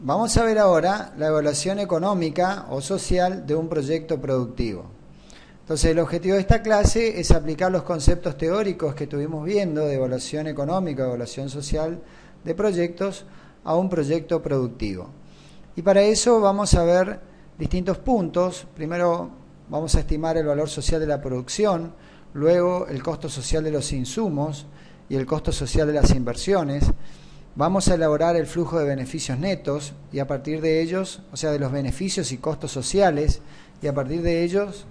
Vamos a ver ahora la evaluación económica o social de un proyecto productivo. Entonces, el objetivo de esta clase es aplicar los conceptos teóricos que estuvimos viendo de evaluación económica, evaluación social de proyectos a un proyecto productivo. Y para eso vamos a ver distintos puntos. Primero vamos a estimar el valor social de la producción, luego el costo social de los insumos y el costo social de las inversiones. Vamos a elaborar el flujo de beneficios netos y a partir de ellos, o sea, de los beneficios y costos sociales, y a partir de ellos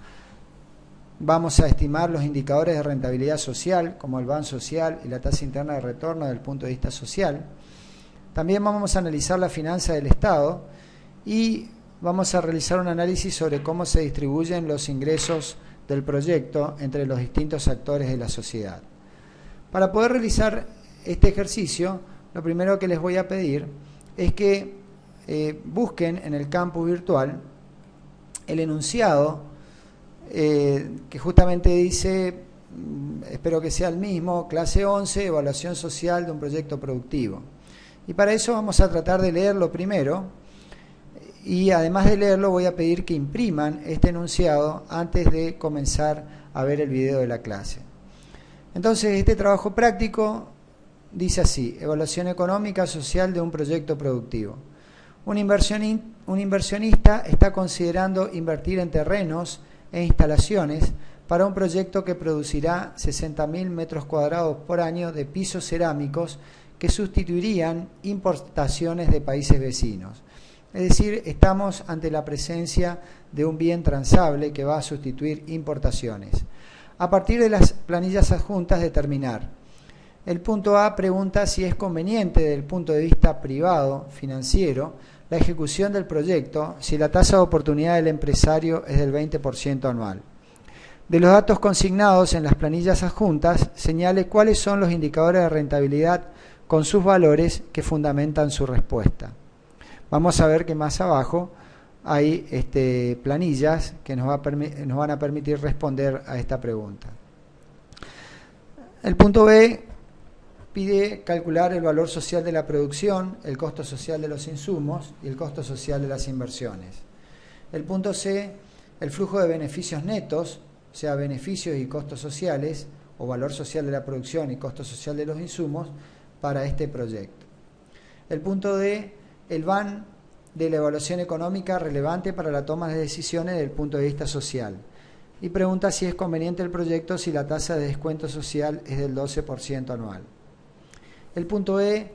vamos a estimar los indicadores de rentabilidad social, como el BAN social y la tasa interna de retorno desde el punto de vista social. También vamos a analizar la finanza del Estado y vamos a realizar un análisis sobre cómo se distribuyen los ingresos del proyecto entre los distintos actores de la sociedad. Para poder realizar este ejercicio, lo primero que les voy a pedir es que busquen en el campo virtual el enunciado que justamente dice, espero que sea el mismo, clase 11, evaluación social de un proyecto productivo. Y para eso vamos a tratar de leerlo primero y además de leerlo voy a pedir que impriman este enunciado antes de comenzar a ver el video de la clase. Entonces, este trabajo práctico dice así: evaluación económica social de un proyecto productivo. Un inversionista está considerando invertir en terrenos e instalaciones para un proyecto que producirá 60.000 metros cuadrados por año de pisos cerámicos que sustituirían importaciones de países vecinos. Es decir, estamos ante la presencia de un bien transable que va a sustituir importaciones. A partir de las planillas adjuntas, determinar. El punto A pregunta si es conveniente desde el punto de vista privado, financiero, la ejecución del proyecto si la tasa de oportunidad del empresario es del 20% anual. De los datos consignados en las planillas adjuntas, señale cuáles son los indicadores de rentabilidad con sus valores que fundamentan su respuesta. Vamos a ver que más abajo hay planillas que nos van a permitir responder a esta pregunta. El punto B pide calcular el valor social de la producción, el costo social de los insumos y el costo social de las inversiones. El punto C, el flujo de beneficios netos, o sea, beneficios y costos sociales, o valor social de la producción y costo social de los insumos, para este proyecto. El punto D, el BAN de la evaluación económica relevante para la toma de decisiones desde el punto de vista social. Y pregunta si es conveniente el proyecto si la tasa de descuento social es del 12% anual. El punto E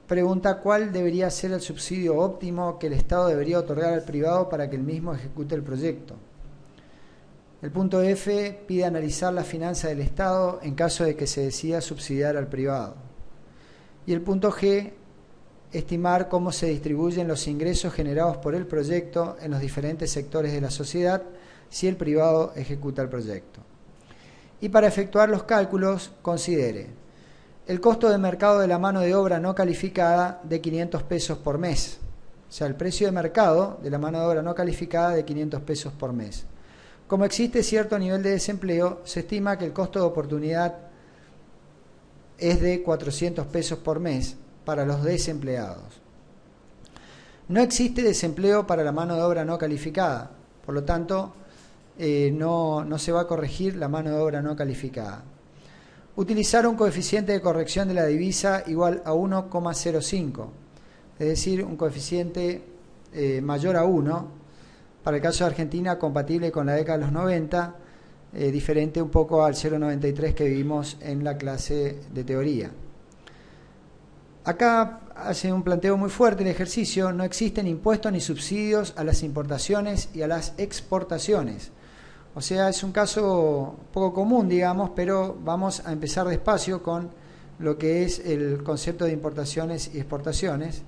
pregunta cuál debería ser el subsidio óptimo que el Estado debería otorgar al privado para que el mismo ejecute el proyecto. El punto F pide analizar la finanza del Estado en caso de que se decida subsidiar al privado. Y el punto G, estimar cómo se distribuyen los ingresos generados por el proyecto en los diferentes sectores de la sociedad si el privado ejecuta el proyecto. Y para efectuar los cálculos, considere el costo de mercado de la mano de obra no calificada de 500 pesos por mes. O sea, el precio de mercado de la mano de obra no calificada de 500 pesos por mes. Como existe cierto nivel de desempleo, se estima que el costo de oportunidad es de 400 pesos por mes para los desempleados. No existe desempleo para la mano de obra no calificada, por lo tanto, no se va a corregir la mano de obra no calificada. Utilizar un coeficiente de corrección de la divisa igual a 1,05, es decir, un coeficiente mayor a 1, para el caso de Argentina compatible con la década de los 90, diferente un poco al 0,93 que vimos en la clase de teoría. Acá hace un planteo muy fuerte el ejercicio: no existen impuestos ni subsidios a las importaciones y a las exportaciones. O sea, es un caso poco común, digamos, pero vamos a empezar despacio con lo que es el concepto de importaciones y exportaciones.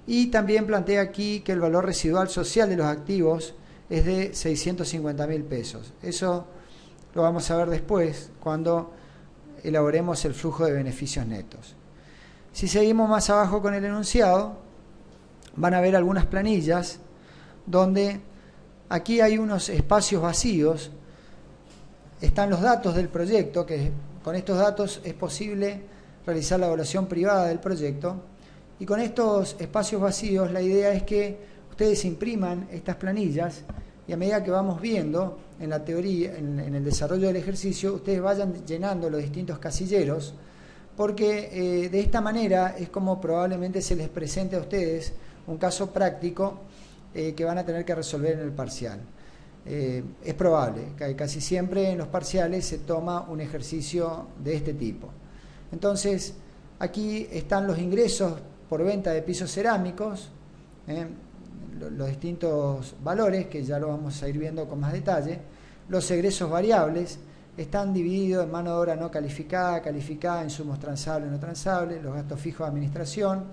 Y también plantea aquí que el valor residual social de los activos es de 650.000 pesos. Eso lo vamos a ver después, cuando elaboremos el flujo de beneficios netos. Si seguimos más abajo con el enunciado, van a ver algunas planillas donde aquí hay unos espacios vacíos, están los datos del proyecto, que con estos datos es posible realizar la evaluación privada del proyecto, Y con estos espacios vacíos la idea es que ustedes impriman estas planillas y a medida que vamos viendo en la teoría, en el desarrollo del ejercicio, ustedes vayan llenando los distintos casilleros, porque de esta manera es como probablemente se les presente a ustedes un caso práctico que van a tener que resolver en el parcial. Es probable, casi siempre en los parciales se toma un ejercicio de este tipo. Entonces, aquí están los ingresos por venta de pisos cerámicos, los distintos valores, que ya lo vamos a ir viendo con más detalle. Los egresos variables están divididos en mano de obra no calificada, calificada, insumos transables, no transables, los gastos fijos de administración,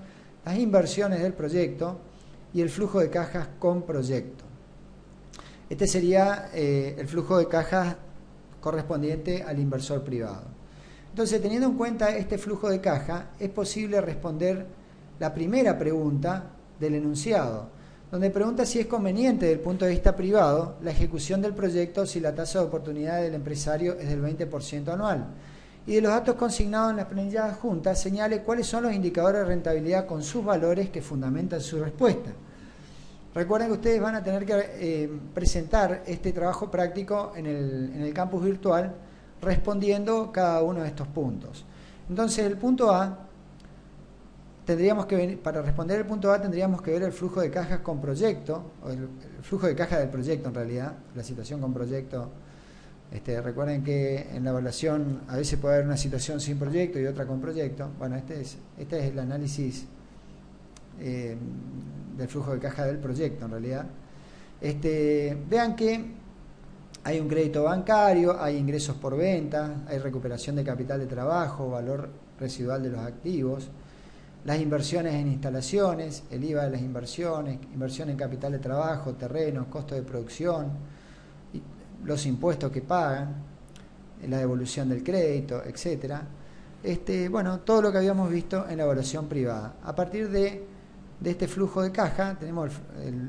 las inversiones del proyecto y el flujo de cajas con proyecto. Este sería el flujo de cajas correspondiente al inversor privado. Entonces, teniendo en cuenta este flujo de caja, es posible responder la primera pregunta del enunciado, donde pregunta si es conveniente desde el punto de vista privado la ejecución del proyecto si la tasa de oportunidad del empresario es del 20% anual. Y de los datos consignados en las planillas adjuntas, señale cuáles son los indicadores de rentabilidad con sus valores que fundamentan su respuesta. Recuerden que ustedes van a tener que presentar este trabajo práctico en el campus virtual respondiendo cada uno de estos puntos. Entonces, el punto A, para responder el punto A tendríamos que ver el flujo de cajas con proyecto, o el flujo de caja del proyecto en realidad, la situación con proyecto. Recuerden que en la evaluación a veces puede haber una situación sin proyecto y otra con proyecto. Bueno, este es el análisis del flujo de caja del proyecto en realidad. Vean que hay un crédito bancario, hay ingresos por venta, hay recuperación de capital de trabajo, valor residual de los activos, las inversiones en instalaciones, el IVA de las inversiones, inversión en capital de trabajo, terrenos, costo de producción, los impuestos que pagan, la devolución del crédito, etcétera. Bueno, todo lo que habíamos visto en la evaluación privada. A partir de este flujo de caja, tenemos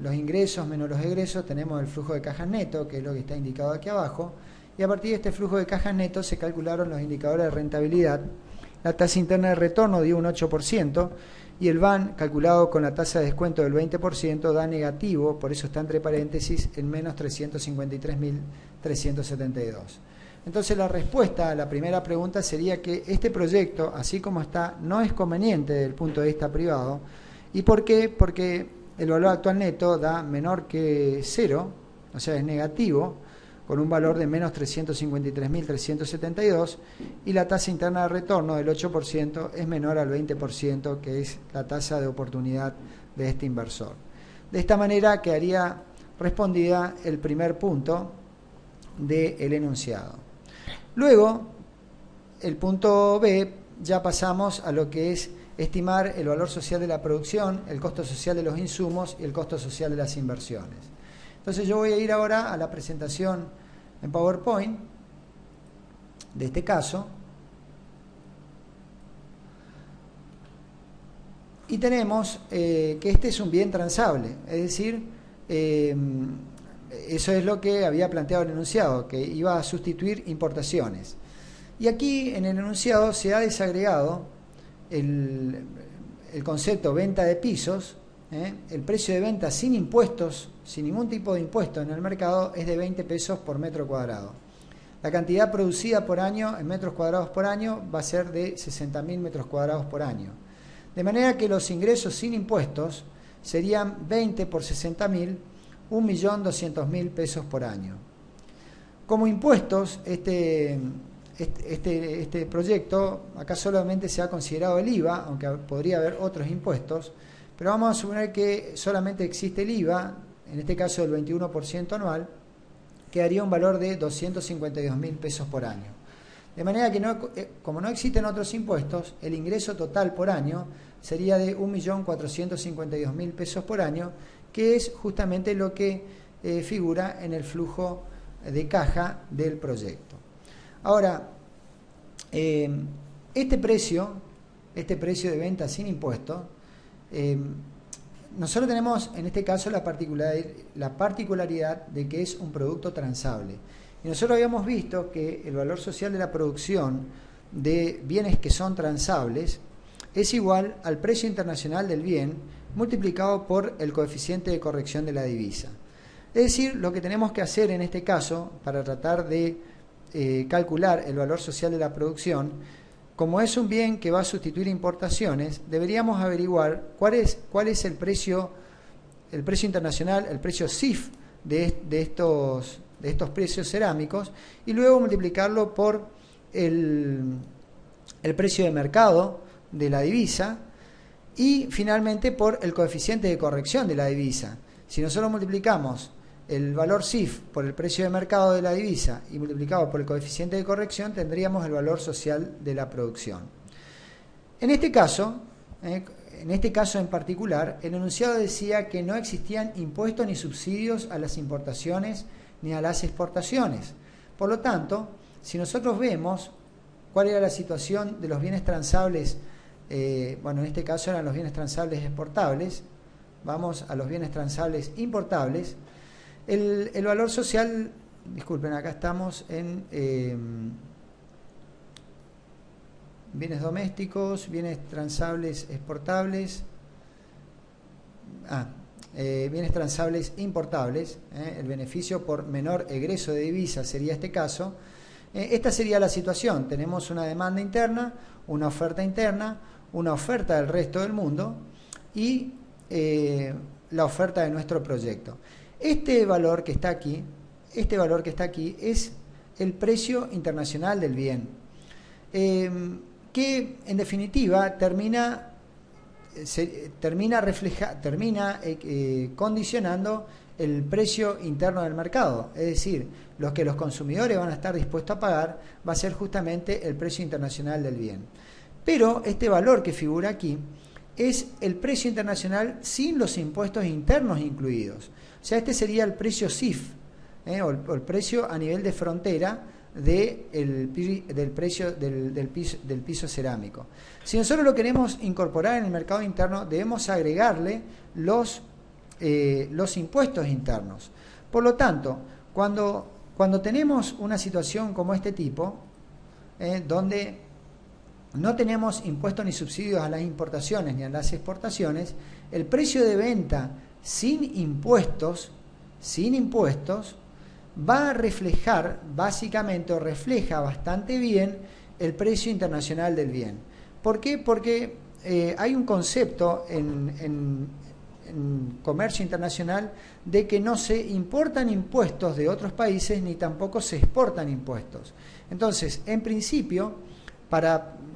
los ingresos menos los egresos, tenemos el flujo de caja neto, que es lo que está indicado aquí abajo, y a partir de este flujo de caja neto se calcularon los indicadores de rentabilidad. La tasa interna de retorno dio un 8% y el VAN, calculado con la tasa de descuento del 20%, da negativo, por eso está entre paréntesis, en menos 353.372. Entonces, la respuesta a la primera pregunta sería que este proyecto, así como está, no es conveniente desde el punto de vista privado. ¿Y por qué? Porque el valor actual neto da menor que cero, o sea, es negativo, con un valor de menos 353.372, y la tasa interna de retorno del 8% es menor al 20%, que es la tasa de oportunidad de este inversor. De esta manera quedaría respondida el primer punto del enunciado. Luego, el punto B, ya pasamos a lo que es estimar el valor social de la producción, el costo social de los insumos y el costo social de las inversiones. Entonces yo voy a ir ahora a la presentación en PowerPoint de este caso. Y tenemos que este es un bien transable, es decir, eso es lo que había planteado el enunciado, que iba a sustituir importaciones. Y aquí en el enunciado se ha desagregado el concepto venta de pisos. El precio de venta sin impuestos, sin ningún tipo de impuesto en el mercado, es de 20 pesos por metro cuadrado. La cantidad producida por año en metros cuadrados por año va a ser de 60.000 metros cuadrados por año. De manera que los ingresos sin impuestos serían 20 por 60.000, 1.200.000 pesos por año. Como impuestos, este proyecto, acá solamente se ha considerado el IVA, aunque podría haber otros impuestos, pero vamos a suponer que solamente existe el IVA, en este caso del 21% anual, que daría un valor de 252.000 pesos por año. De manera que, como no existen otros impuestos, el ingreso total por año sería de 1.452.000 pesos por año, que es justamente lo que figura en el flujo de caja del proyecto. Ahora, este precio de venta sin impuestos, nosotros tenemos en este caso la particularidad de que es un producto transable. Y nosotros habíamos visto que el valor social de la producción de bienes que son transables es igual al precio internacional del bien multiplicado por el coeficiente de corrección de la divisa. Es decir, lo que tenemos que hacer en este caso para tratar de calcular el valor social de la producción, como es un bien que va a sustituir importaciones, deberíamos averiguar cuál es el precio internacional, el precio CIF de estos precios cerámicos, y luego multiplicarlo por el precio de mercado de la divisa y finalmente por el coeficiente de corrección de la divisa. Si nosotros multiplicamos el valor CIF por el precio de mercado de la divisa y multiplicado por el coeficiente de corrección, tendríamos el valor social de la producción. En este caso en particular, el enunciado decía que no existían impuestos ni subsidios a las importaciones ni a las exportaciones. Por lo tanto, si nosotros vemos cuál era la situación de los bienes transables, en este caso eran los bienes transables exportables, vamos a los bienes transables importables, el valor social, disculpen, acá estamos en bienes domésticos, bienes transables exportables, bienes transables importables, el beneficio por menor egreso de divisa sería este caso. Esta sería la situación: tenemos una demanda interna, una oferta del resto del mundo y la oferta de nuestro proyecto. Este valor que está aquí es el precio internacional del bien, que en definitiva termina condicionando el precio interno del mercado. Es decir, lo que los consumidores van a estar dispuestos a pagar va a ser justamente el precio internacional del bien. Pero este valor que figura aquí es el precio internacional sin los impuestos internos incluidos. O sea, este sería el precio CIF, o el precio a nivel de frontera del precio del piso cerámico. Si nosotros lo queremos incorporar en el mercado interno, debemos agregarle los impuestos internos. Por lo tanto, cuando tenemos una situación como este tipo, donde no tenemos impuestos ni subsidios a las importaciones ni a las exportaciones, el precio de venta sin impuestos va a reflejar básicamente, o refleja bastante bien, el precio internacional del bien. ¿Por qué? Porque hay un concepto en comercio internacional de que no se importan impuestos de otros países ni tampoco se exportan impuestos. Entonces, en principio,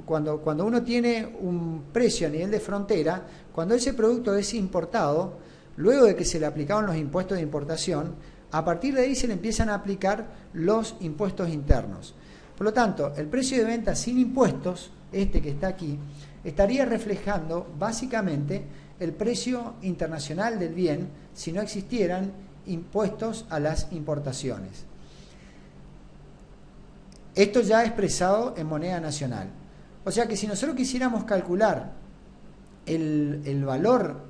cuando uno tiene un precio a nivel de frontera, cuando ese producto es importado, luego de que se le aplicaron los impuestos de importación, a partir de ahí se le empiezan a aplicar los impuestos internos. Por lo tanto, el precio de venta sin impuestos, este que está aquí, estaría reflejando básicamente el precio internacional del bien si no existieran impuestos a las importaciones. Esto ya expresado en moneda nacional. O sea que si nosotros quisiéramos calcular el valor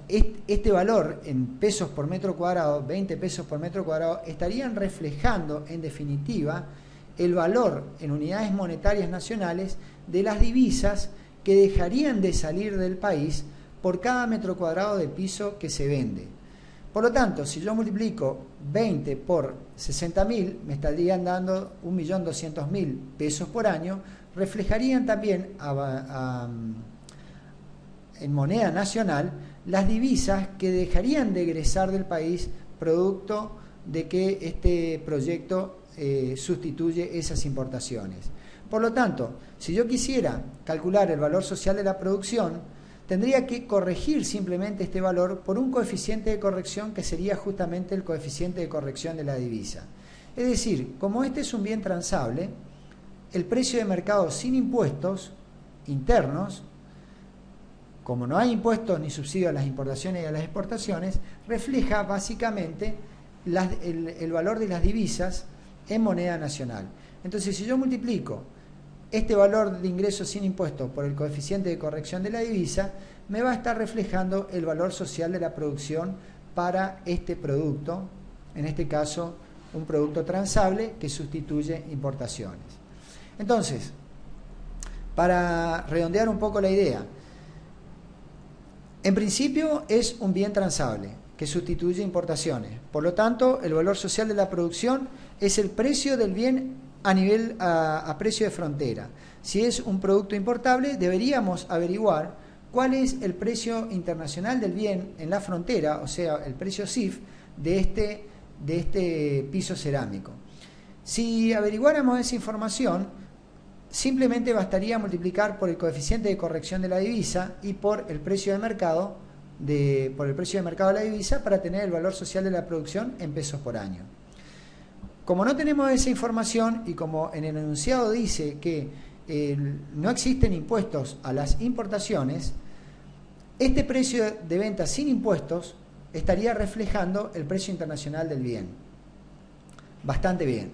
este valor en pesos por metro cuadrado, 20 pesos por metro cuadrado, estarían reflejando en definitiva el valor en unidades monetarias nacionales de las divisas que dejarían de salir del país por cada metro cuadrado de piso que se vende. Por lo tanto, si yo multiplico 20 por 60.000, me estarían dando 1.200.000 pesos por año, reflejarían también en moneda nacional las divisas que dejarían de egresar del país producto de que este proyecto sustituye esas importaciones. Por lo tanto, si yo quisiera calcular el valor social de la producción, tendría que corregir simplemente este valor por un coeficiente de corrección que sería justamente el coeficiente de corrección de la divisa. Es decir, como este es un bien transable, el precio de mercado sin impuestos internos, como no hay impuestos ni subsidios a las importaciones y a las exportaciones, refleja básicamente el valor de las divisas en moneda nacional. Entonces, si yo multiplico este valor de ingresos sin impuestos por el coeficiente de corrección de la divisa, me va a estar reflejando el valor social de la producción para este producto, en este caso un producto transable que sustituye importaciones. Entonces, Para redondear un poco la idea, en principio es un bien transable que sustituye importaciones. Por lo tanto, el valor social de la producción es el precio del bien a precio de frontera. Si es un producto importable, deberíamos averiguar cuál es el precio internacional del bien en la frontera, o sea, el precio CIF de este piso cerámico. Si averiguáramos esa información, simplemente bastaría multiplicar por el coeficiente de corrección de la divisa y por el precio de mercado de la divisa para tener el valor social de la producción en pesos por año. Como no tenemos esa información y como en el enunciado dice que no existen impuestos a las importaciones, este precio de venta sin impuestos estaría reflejando el precio internacional del bien. Bastante bien.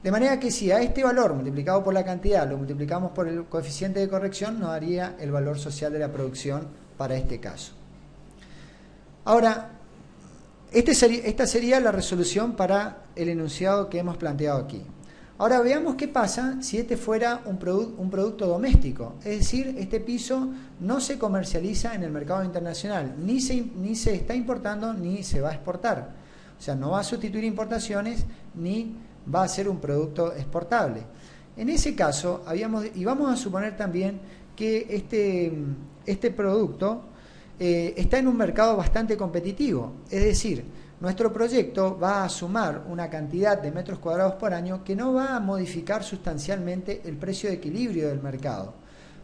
De manera que si a este valor multiplicado por la cantidad lo multiplicamos por el coeficiente de corrección, nos daría el valor social de la producción para este caso. Ahora, esta sería la resolución para el enunciado que hemos planteado aquí. Ahora veamos qué pasa si este fuera un producto doméstico, es decir, este piso no se comercializa en el mercado internacional, ni se está importando ni se va a exportar. O sea, no va a sustituir importaciones ni va a ser un producto exportable. En ese caso, y vamos a suponer también que este producto está en un mercado bastante competitivo, es decir, nuestro proyecto va a sumar una cantidad de metros cuadrados por año que no va a modificar sustancialmente el precio de equilibrio del mercado.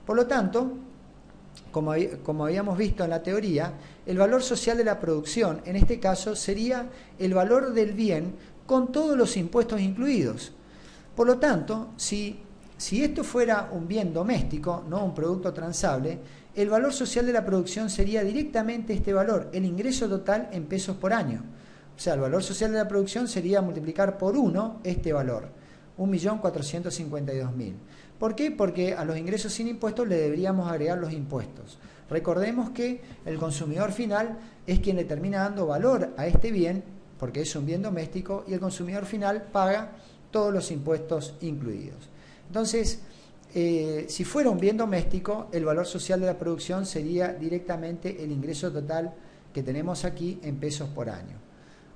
Por lo tanto, como habíamos visto en la teoría, el valor social de la producción, en este caso, sería el valor del bien con todos los impuestos incluidos. Por lo tanto, si esto fuera un bien doméstico, no un producto transable, el valor social de la producción sería directamente este valor, el ingreso total en pesos por año. O sea, el valor social de la producción sería multiplicar por 1 este valor, 1.452.000. ¿Por qué? Porque a los ingresos sin impuestos le deberíamos agregar los impuestos. Recordemos que el consumidor final es quien le termina dando valor a este bien, porque es un bien doméstico, y el consumidor final paga todos los impuestos incluidos. Entonces, si fuera un bien doméstico, el valor social de la producción sería directamente el ingreso total que tenemos aquí en pesos por año,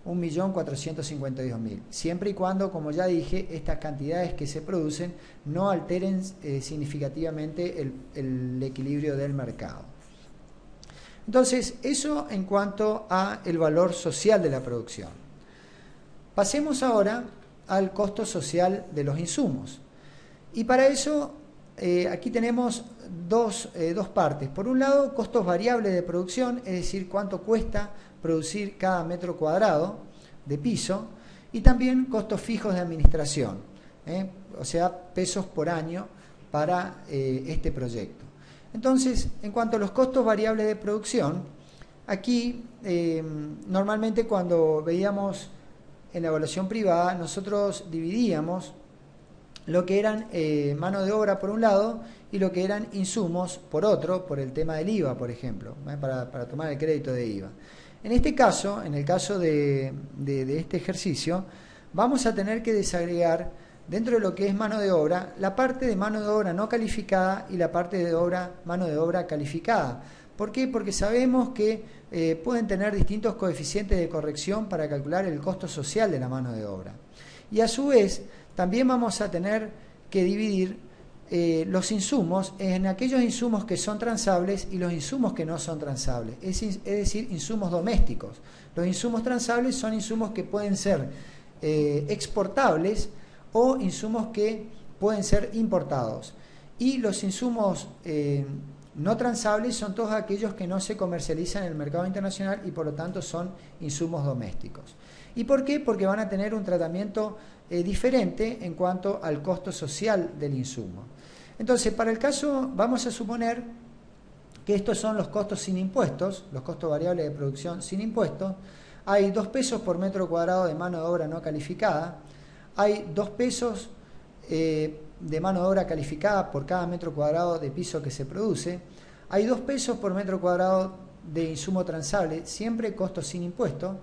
1.452.000, siempre y cuando, como ya dije, estas cantidades que se producen no alteren significativamente el equilibrio del mercado. Entonces, eso en cuanto a el valor social de la producción. Pasemos ahora al costo social de los insumos. Y para eso, aquí tenemos dos partes. Por un lado, costos variables de producción, es decir, cuánto cuesta producir cada metro cuadrado de piso, y también costos fijos de administración, o sea, pesos por año para este proyecto. Entonces, en cuanto a los costos variables de producción, aquí normalmente cuando veíamos en la evaluación privada, nosotros dividíamos lo que eran mano de obra por un lado y lo que eran insumos por otro, por el tema del IVA, por ejemplo, para tomar el crédito de IVA. En este caso, en el caso de este ejercicio, vamos a tener que desagregar dentro de lo que es mano de obra, la parte de mano de obra no calificada y la parte de mano de obra calificada. ¿Por qué? Porque sabemos que pueden tener distintos coeficientes de corrección para calcular el costo social de la mano de obra. Y a su vez, también vamos a tener que dividir los insumos en aquellos insumos que son transables y los insumos que no son transables, es decir, insumos domésticos. Los insumos transables son insumos que pueden ser exportables o insumos que pueden ser importados. Y los insumos no transables son todos aquellos que no se comercializan en el mercado internacional y por lo tanto son insumos domésticos. ¿Y por qué? Porque van a tener un tratamiento diferente en cuanto al costo social del insumo. Entonces, para el caso, vamos a suponer que estos son los costos sin impuestos, los costos variables de producción sin impuestos. Hay 2 pesos por metro cuadrado de mano de obra no calificada, hay 2 pesos de mano de obra calificada por cada metro cuadrado de piso que se produce, hay 2 pesos por metro cuadrado de insumo transable, siempre costos sin impuestos,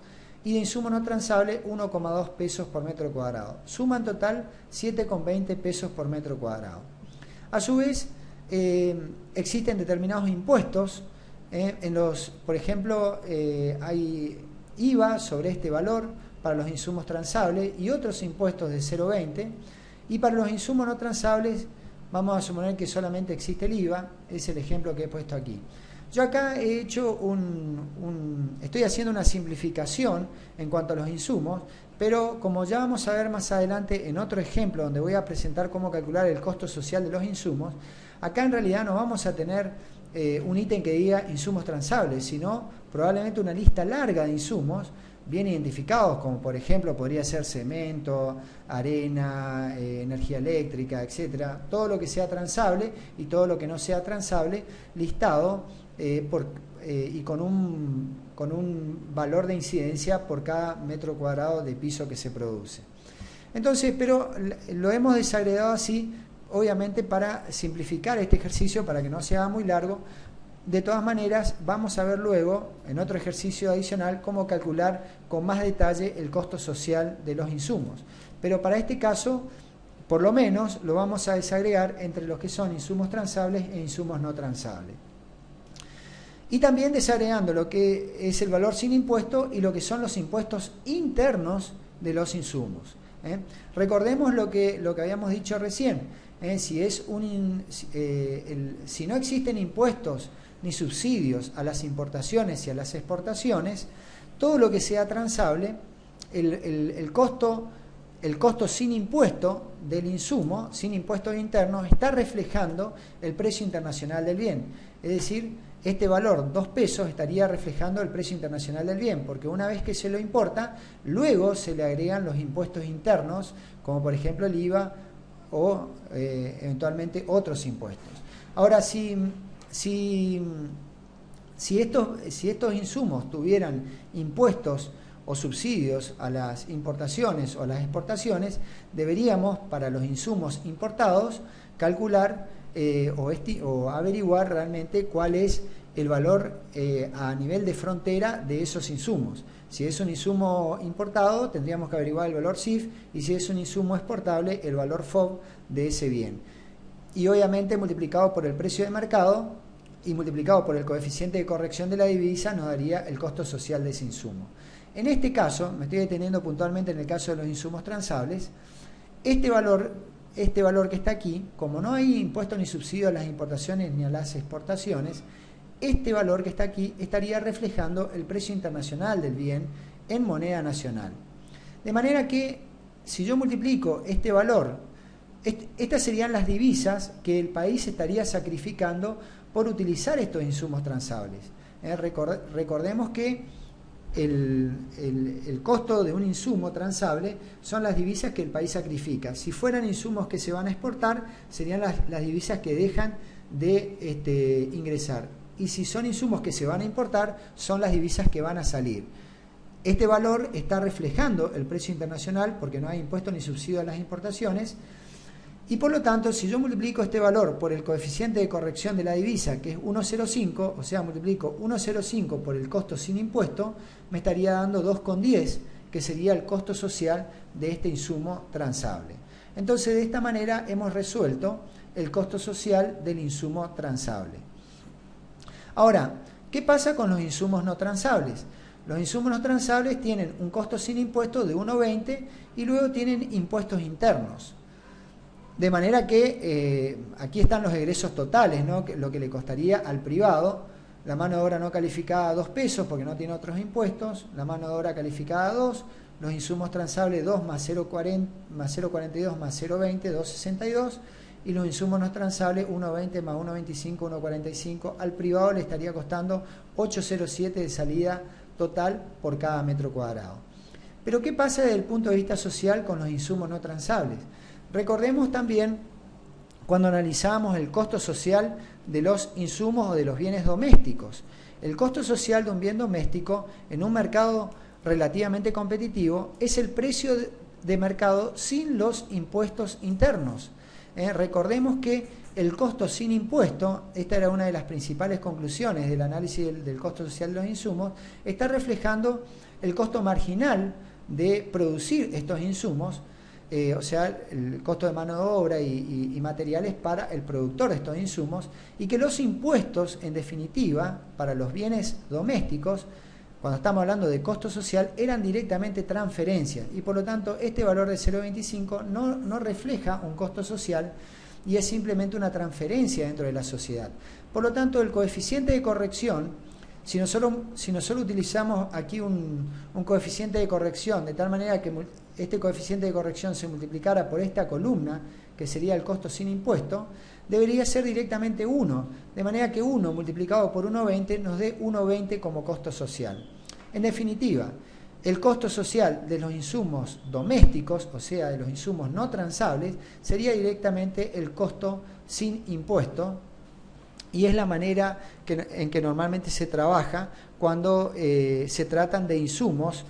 y de insumo no transable 1,2 pesos por metro cuadrado. Suma en total 7,20 pesos por metro cuadrado. A su vez, existen determinados impuestos, por ejemplo, hay IVA sobre este valor para los insumos transables y otros impuestos de 0,20, y para los insumos no transables vamos a suponer que solamente existe el IVA, es el ejemplo que he puesto aquí. Yo acá he hecho estoy haciendo una simplificación en cuanto a los insumos, pero como ya vamos a ver más adelante en otro ejemplo donde voy a presentar cómo calcular el costo social de los insumos, acá en realidad no vamos a tener un ítem que diga insumos transables, sino probablemente una lista larga de insumos bien identificados, como por ejemplo podría ser cemento, arena, energía eléctrica, etcétera, todo lo que sea transable y todo lo que no sea transable listado y con un valor de incidencia por cada metro cuadrado de piso que se produce. Entonces, pero lo hemos desagregado así, obviamente para simplificar este ejercicio, para que no sea muy largo. De todas maneras, vamos a ver luego, en otro ejercicio adicional, cómo calcular con más detalle el costo social de los insumos. Pero para este caso, por lo menos, lo vamos a desagregar entre los que son insumos transables e insumos no transables. Y también desagregando lo que es el valor sin impuesto y lo que son los impuestos internos de los insumos. Recordemos lo que habíamos dicho recién. Si no existen impuestos ni subsidios a las importaciones y a las exportaciones, todo lo que sea transable, el costo sin impuesto del insumo, sin impuestos internos, está reflejando el precio internacional del bien. Es decir, este valor, 2 pesos, estaría reflejando el precio internacional del bien, porque una vez que se lo importa, luego se le agregan los impuestos internos, como por ejemplo el IVA o eventualmente otros impuestos. Ahora, si estos insumos tuvieran impuestos o subsidios a las importaciones o a las exportaciones, deberíamos, para los insumos importados, calcular o averiguar realmente cuál es el valor a nivel de frontera de esos insumos. Si es un insumo importado, tendríamos que averiguar el valor CIF, y si es un insumo exportable, el valor FOB de ese bien. Y obviamente multiplicado por el precio de mercado y multiplicado por el coeficiente de corrección de la divisa nos daría el costo social de ese insumo. En este caso, me estoy deteniendo puntualmente en el caso de los insumos transables, este valor que está aquí, como no hay impuesto ni subsidio a las importaciones ni a las exportaciones, este valor que está aquí estaría reflejando el precio internacional del bien en moneda nacional. De manera que, si yo multiplico este valor, estas serían las divisas que el país estaría sacrificando por utilizar estos insumos transables. Recordemos que el costo de un insumo transable son las divisas que el país sacrifica. Si fueran insumos que se van a exportar, serían las divisas que dejan de ingresar. Y si son insumos que se van a importar, son las divisas que van a salir. Este valor está reflejando el precio internacional porque no hay impuesto ni subsidio a las importaciones. Y por lo tanto, si yo multiplico este valor por el coeficiente de corrección de la divisa, que es 1,05, o sea, multiplico 1,05 por el costo sin impuesto, me estaría dando 2,10, que sería el costo social de este insumo transable. Entonces, de esta manera hemos resuelto el costo social del insumo transable. Ahora, ¿qué pasa con los insumos no transables? Los insumos no transables tienen un costo sin impuesto de 1,20 y luego tienen impuestos internos. De manera que aquí están los egresos totales, ¿no? Lo que le costaría al privado, la mano de obra no calificada a 2 pesos porque no tiene otros impuestos, la mano de obra calificada a 2, los insumos transables 2 más 0,42 más 0,20, 2,62, y los insumos no transables 1,20 más 1,25, 1,45, al privado le estaría costando 8,07 de salida total por cada metro cuadrado. Pero ¿qué pasa desde el punto de vista social con los insumos no transables? Recordemos también cuando analizamos el costo social de los insumos o de los bienes domésticos. El costo social de un bien doméstico en un mercado relativamente competitivo es el precio de mercado sin los impuestos internos. Recordemos que el costo sin impuesto, esta era una de las principales conclusiones del análisis del costo social de los insumos, está reflejando el costo marginal de producir estos insumos o sea, el costo de mano de obra y materiales para el productor de estos insumos, y que los impuestos, en definitiva, para los bienes domésticos, cuando estamos hablando de costo social, eran directamente transferencias, y por lo tanto este valor de 0,25 no refleja un costo social y es simplemente una transferencia dentro de la sociedad. Por lo tanto, el coeficiente de corrección, si nosotros utilizamos aquí un coeficiente de corrección de tal manera que este coeficiente de corrección se multiplicara por esta columna, que sería el costo sin impuesto, debería ser directamente 1, de manera que 1 multiplicado por 1,20 nos dé 1,20 como costo social. En definitiva, el costo social de los insumos domésticos, o sea, de los insumos no transables, sería directamente el costo sin impuesto, y es la manera en que normalmente se trabaja cuando se tratan de insumos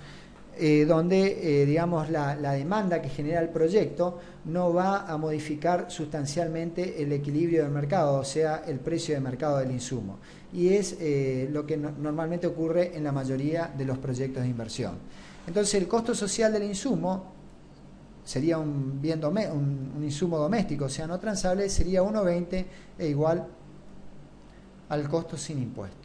donde digamos la demanda que genera el proyecto no va a modificar sustancialmente el equilibrio del mercado, o sea, el precio de mercado del insumo. Y es lo que normalmente ocurre en la mayoría de los proyectos de inversión. Entonces, el costo social del insumo sería un insumo doméstico, o sea, no transable, sería 1,20 e igual al costo sin impuesto.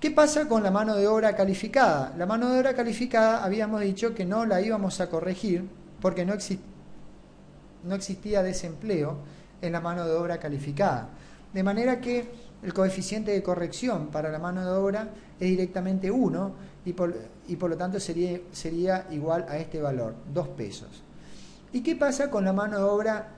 ¿Qué pasa con la mano de obra calificada? La mano de obra calificada habíamos dicho que no la íbamos a corregir porque no existía desempleo en la mano de obra calificada. De manera que el coeficiente de corrección para la mano de obra es directamente 1 y por lo tanto sería igual a este valor, 2 pesos. ¿Y qué pasa con la mano de obra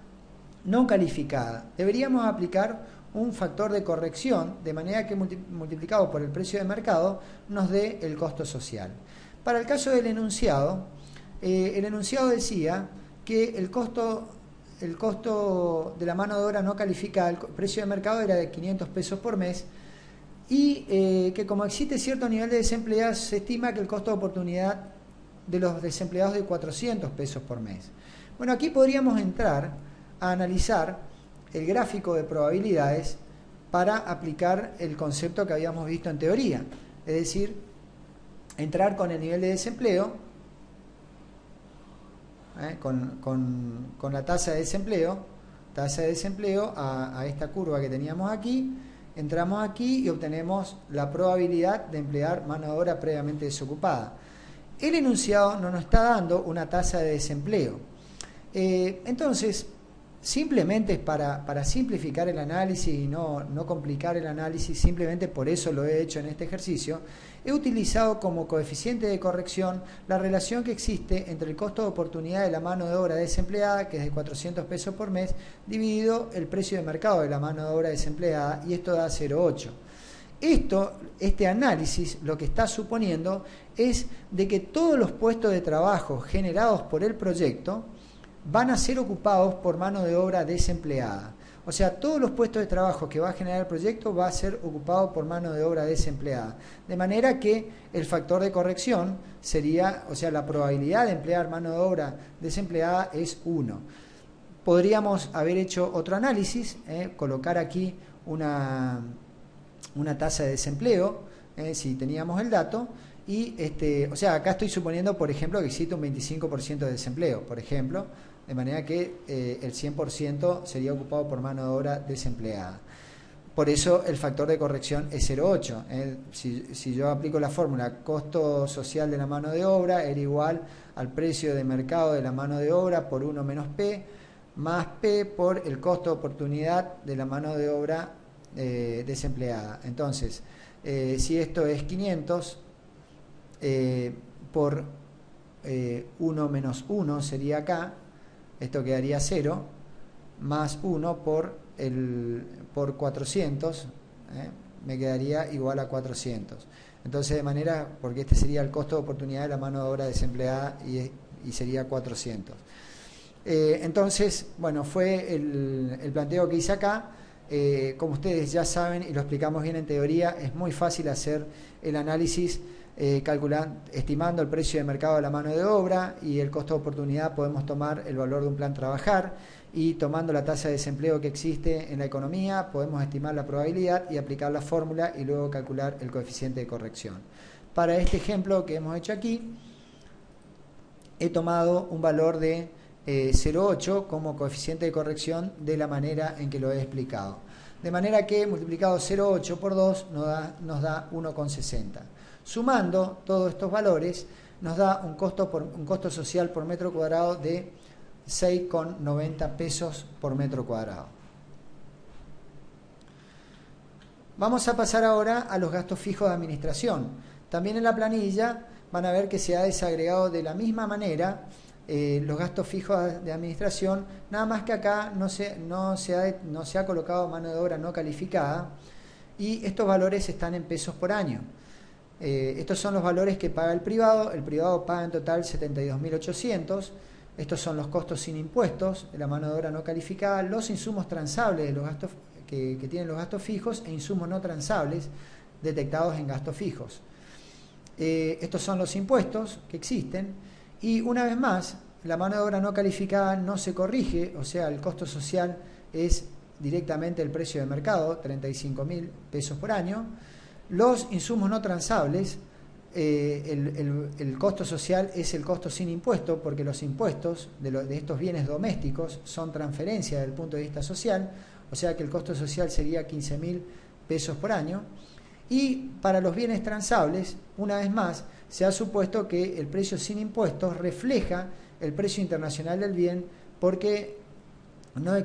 no calificada? Deberíamos aplicar un factor de corrección, de manera que multiplicado por el precio de mercado nos dé el costo social. Para el caso del enunciado, el enunciado decía que el costo de la mano de obra no calificada, el precio de mercado era de 500 pesos por mes, y que como existe cierto nivel de desempleados, se estima que el costo de oportunidad de los desempleados es de 400 pesos por mes. Bueno, aquí podríamos entrar a analizar el gráfico de probabilidades para aplicar el concepto que habíamos visto en teoría, es decir, entrar con el nivel de desempleo, con la tasa de desempleo a esta curva que teníamos aquí, entramos aquí y obtenemos la probabilidad de emplear mano de obra previamente desocupada. El enunciado no nos está dando una tasa de desempleo. Entonces, simplemente para simplificar el análisis y no complicar el análisis, simplemente por eso lo he hecho en este ejercicio, he utilizado como coeficiente de corrección la relación que existe entre el costo de oportunidad de la mano de obra desempleada, que es de 400 pesos por mes, dividido el precio de mercado de la mano de obra desempleada, y esto da 0,8. Este análisis lo que está suponiendo es de que todos los puestos de trabajo generados por el proyecto van a ser ocupados por mano de obra desempleada. O sea, todos los puestos de trabajo que va a generar el proyecto va a ser ocupado por mano de obra desempleada. De manera que el factor de corrección sería, o sea, la probabilidad de emplear mano de obra desempleada es 1. Podríamos haber hecho otro análisis, colocar aquí una tasa de desempleo, si teníamos el dato, y o sea, acá estoy suponiendo, por ejemplo, que existe un 25% de desempleo, por ejemplo, de manera que el 100% sería ocupado por mano de obra desempleada. Por eso el factor de corrección es 0,8. Si yo aplico la fórmula costo social de la mano de obra era igual al precio de mercado de la mano de obra por 1 menos P, más P por el costo de oportunidad de la mano de obra desempleada. Entonces, si esto es 500 por 1 menos 1 sería acá, esto quedaría 0, más 1 por 400, me quedaría igual a 400. Entonces, de manera, porque este sería el costo de oportunidad de la mano de obra desempleada y sería 400. Entonces, bueno, fue el planteo que hice acá. Como ustedes ya saben y lo explicamos bien en teoría, es muy fácil hacer el análisis estimando el precio de mercado de la mano de obra y el costo de oportunidad. Podemos tomar el valor de un plan trabajar y, tomando la tasa de desempleo que existe en la economía, podemos estimar la probabilidad y aplicar la fórmula y luego calcular el coeficiente de corrección. Para este ejemplo que hemos hecho aquí, he tomado un valor de 0,8 como coeficiente de corrección de la manera en que lo he explicado. De manera que multiplicado 0,8 por 2 nos da 1,60. Sumando todos estos valores nos da un costo social por metro cuadrado de 6,90 pesos por metro cuadrado. Vamos a pasar ahora a los gastos fijos de administración. También en la planilla van a ver que se ha desagregado de la misma manera los gastos fijos de administración, nada más que acá no se ha colocado mano de obra no calificada y estos valores están en pesos por año. Estos son los valores que paga el privado paga en total 72.800. Estos son los costos sin impuestos de la mano de obra no calificada, los insumos transables de los gastos que tienen los gastos fijos e insumos no transables detectados en gastos fijos. Estos son los impuestos que existen y una vez más la mano de obra no calificada no se corrige, o sea el costo social es directamente el precio de mercado, 35.000 pesos por año. Los insumos no transables, el costo social es el costo sin impuesto, porque los impuestos de estos bienes domésticos son transferencia desde el punto de vista social, o sea que el costo social sería 15.000 pesos por año. Y para los bienes transables, una vez más, se ha supuesto que el precio sin impuestos refleja el precio internacional del bien, porque no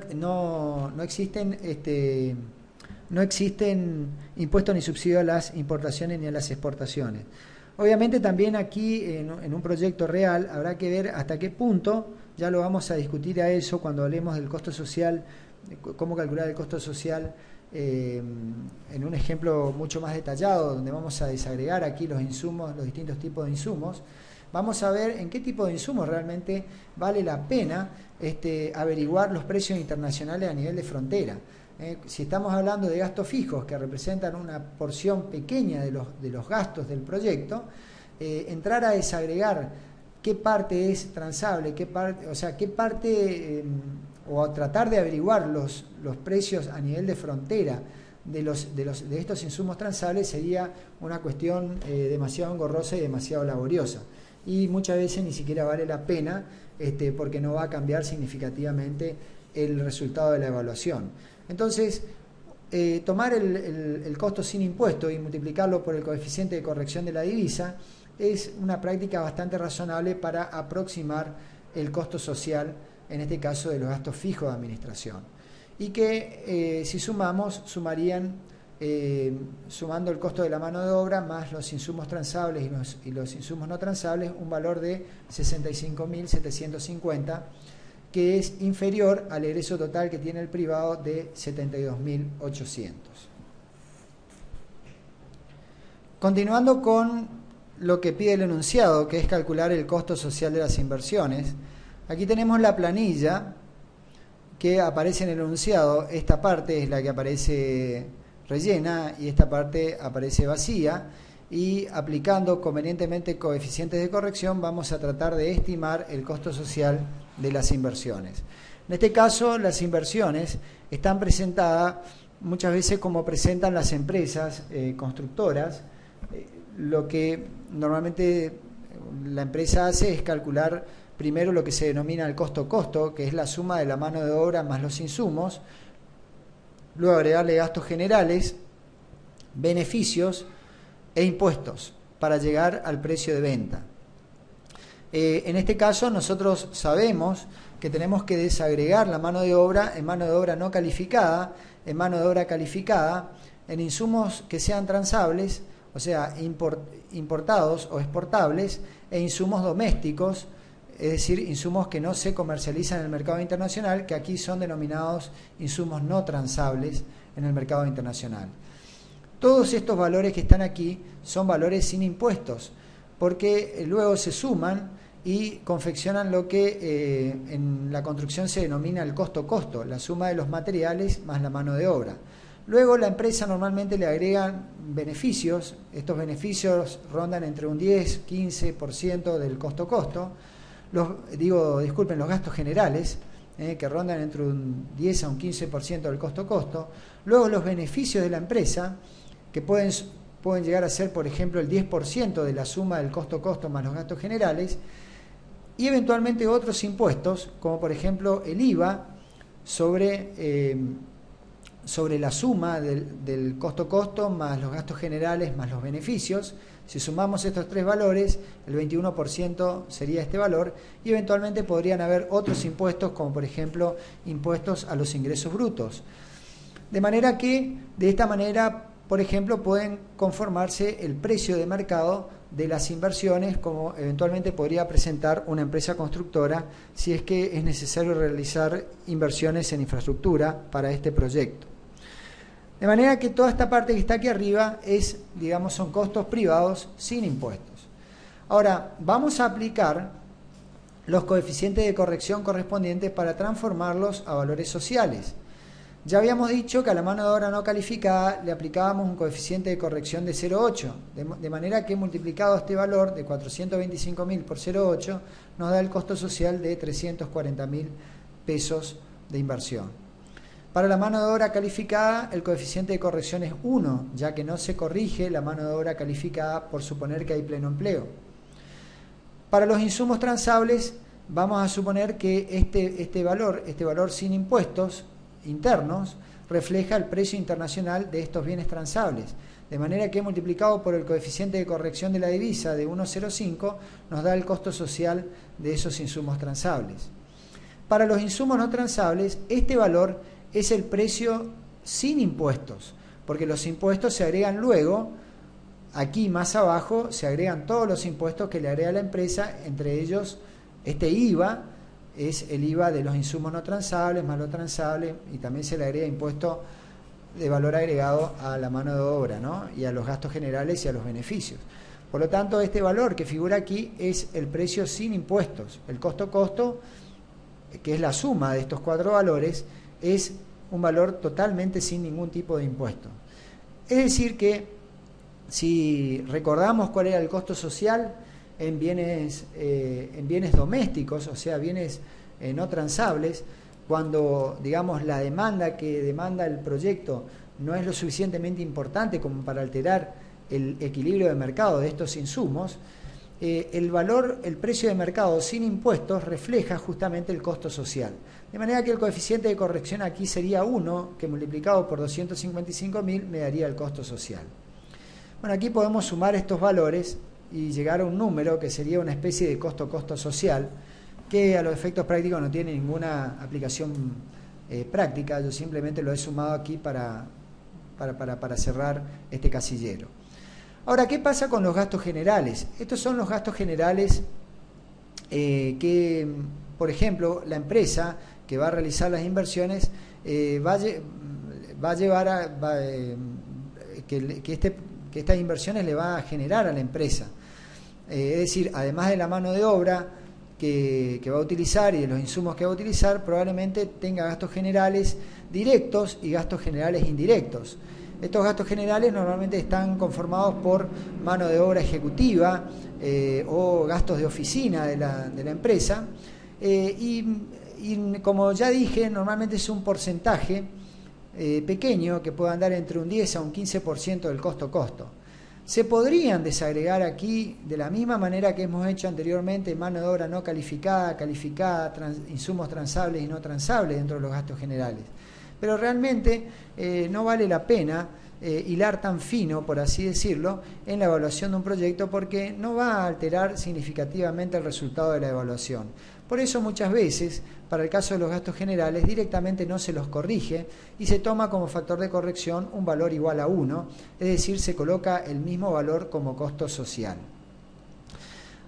existen impuestos ni subsidios a las importaciones ni a las exportaciones. Obviamente también aquí en un proyecto real habrá que ver hasta qué punto, ya lo vamos a discutir a eso cuando hablemos del costo social, cómo calcular el costo social en un ejemplo mucho más detallado, donde vamos a desagregar aquí los insumos, los distintos tipos de insumos. Vamos a ver en qué tipo de insumos realmente vale la pena averiguar los precios internacionales a nivel de frontera. Si estamos hablando de gastos fijos que representan una porción pequeña de los gastos del proyecto, entrar a desagregar qué parte es transable, o a tratar de averiguar los precios a nivel de frontera de estos insumos transables sería una cuestión demasiado engorrosa y demasiado laboriosa. Y muchas veces ni siquiera vale la pena porque no va a cambiar significativamente el resultado de la evaluación. Entonces, tomar el costo sin impuesto y multiplicarlo por el coeficiente de corrección de la divisa es una práctica bastante razonable para aproximar el costo social, en este caso de los gastos fijos de administración. Y que si sumarían, sumando el costo de la mano de obra más los insumos transables y los insumos no transables, un valor de 65.750, que es inferior al egreso total que tiene el privado de 72.800. Continuando con lo que pide el enunciado, que es calcular el costo social de las inversiones, aquí tenemos la planilla que aparece en el enunciado. Esta parte es la que aparece rellena y esta parte aparece vacía, y aplicando convenientemente coeficientes de corrección vamos a tratar de estimar el costo social de las inversiones. En este caso, las inversiones están presentadas muchas veces como presentan las empresas constructoras. Lo que normalmente la empresa hace es calcular primero lo que se denomina el costo-costo, que es la suma de la mano de obra más los insumos, luego agregarle gastos generales, beneficios e impuestos para llegar al precio de venta. En este caso nosotros sabemos que tenemos que desagregar la mano de obra en mano de obra no calificada, en mano de obra calificada, en insumos que sean transables, o sea, importados o exportables, e insumos domésticos, es decir, insumos que no se comercializan en el mercado internacional, que aquí son denominados insumos no transables en el mercado internacional. Todos estos valores que están aquí son valores sin impuestos, porque luego se suman y confeccionan lo que en la construcción se denomina el costo-costo, la suma de los materiales más la mano de obra. Luego la empresa normalmente le agregan beneficios. Estos beneficios rondan entre un 10-15% del costo-costo. Los gastos generales, que rondan entre un 10 a un 15% del costo-costo. Luego los beneficios de la empresa, que pueden llegar a ser, por ejemplo, el 10% de la suma del costo-costo más los gastos generales. y eventualmente otros impuestos, como por ejemplo el IVA sobre la suma del costo-costo más los gastos generales más los beneficios. Si sumamos estos tres valores, el 21% sería este valor, y eventualmente podrían haber otros impuestos, como por ejemplo impuestos a los ingresos brutos. De manera que, de esta manera, por ejemplo, pueden conformarse el precio de mercado de las inversiones, como eventualmente podría presentar una empresa constructora si es que es necesario realizar inversiones en infraestructura para este proyecto. De manera que toda esta parte que está aquí arriba son costos privados sin impuestos. Ahora, vamos a aplicar los coeficientes de corrección correspondientes para transformarlos a valores sociales. Ya habíamos dicho que a la mano de obra no calificada le aplicábamos un coeficiente de corrección de 0,8, de manera que multiplicado este valor de 425.000 por 0,8 nos da el costo social de 340.000 pesos de inversión. Para la mano de obra calificada, el coeficiente de corrección es 1, ya que no se corrige la mano de obra calificada por suponer que hay pleno empleo. Para los insumos transables, vamos a suponer que este valor sin impuestos internos, refleja el precio internacional de estos bienes transables, de manera que multiplicado por el coeficiente de corrección de la divisa de 1,05 nos da el costo social de esos insumos transables. Para los insumos no transables, este valor es el precio sin impuestos, porque los impuestos se agregan luego. Aquí más abajo se agregan todos los impuestos que le agrega la empresa, entre ellos este IVA, es el IVA de los insumos no transables más lo transable, y también se le agrega impuesto de valor agregado a la mano de obra, ¿no? Y a los gastos generales y a los beneficios. Por lo tanto, este valor que figura aquí es el precio sin impuestos. El costo-costo, que es la suma de estos cuatro valores, es un valor totalmente sin ningún tipo de impuesto. Es decir que, si recordamos cuál era el costo social en bienes domésticos, o sea, bienes no transables, cuando, digamos, la demanda que demanda el proyecto no es lo suficientemente importante como para alterar el equilibrio de mercado de estos insumos, el precio de mercado sin impuestos refleja justamente el costo social. De manera que el coeficiente de corrección aquí sería 1, que multiplicado por 255.000 me daría el costo social. Bueno, aquí podemos sumar estos valores y llegar a un número que sería una especie de costo social, que a los efectos prácticos no tiene ninguna aplicación práctica. Yo simplemente lo he sumado aquí para cerrar este casillero. Ahora, ¿qué pasa con los gastos generales? Estos son los gastos generales que, por ejemplo, la empresa que va a realizar las inversiones va a llevar que estas inversiones le va a generar a la empresa. Es decir, además de la mano de obra que va a utilizar y de los insumos que va a utilizar, probablemente tenga gastos generales directos y gastos generales indirectos. Estos gastos generales normalmente están conformados por mano de obra ejecutiva o gastos de oficina de la empresa, y como ya dije, normalmente es un porcentaje pequeño que puede andar entre un 10 a un 15% del costo-costo. Se podrían desagregar aquí de la misma manera que hemos hecho anteriormente mano de obra no calificada, insumos transables y no transables dentro de los gastos generales. Pero realmente no vale la pena hilar tan fino, por así decirlo, en la evaluación de un proyecto, porque no va a alterar significativamente el resultado de la evaluación. Por eso muchas veces, para el caso de los gastos generales, directamente no se los corrige y se toma como factor de corrección un valor igual a 1, es decir, se coloca el mismo valor como costo social.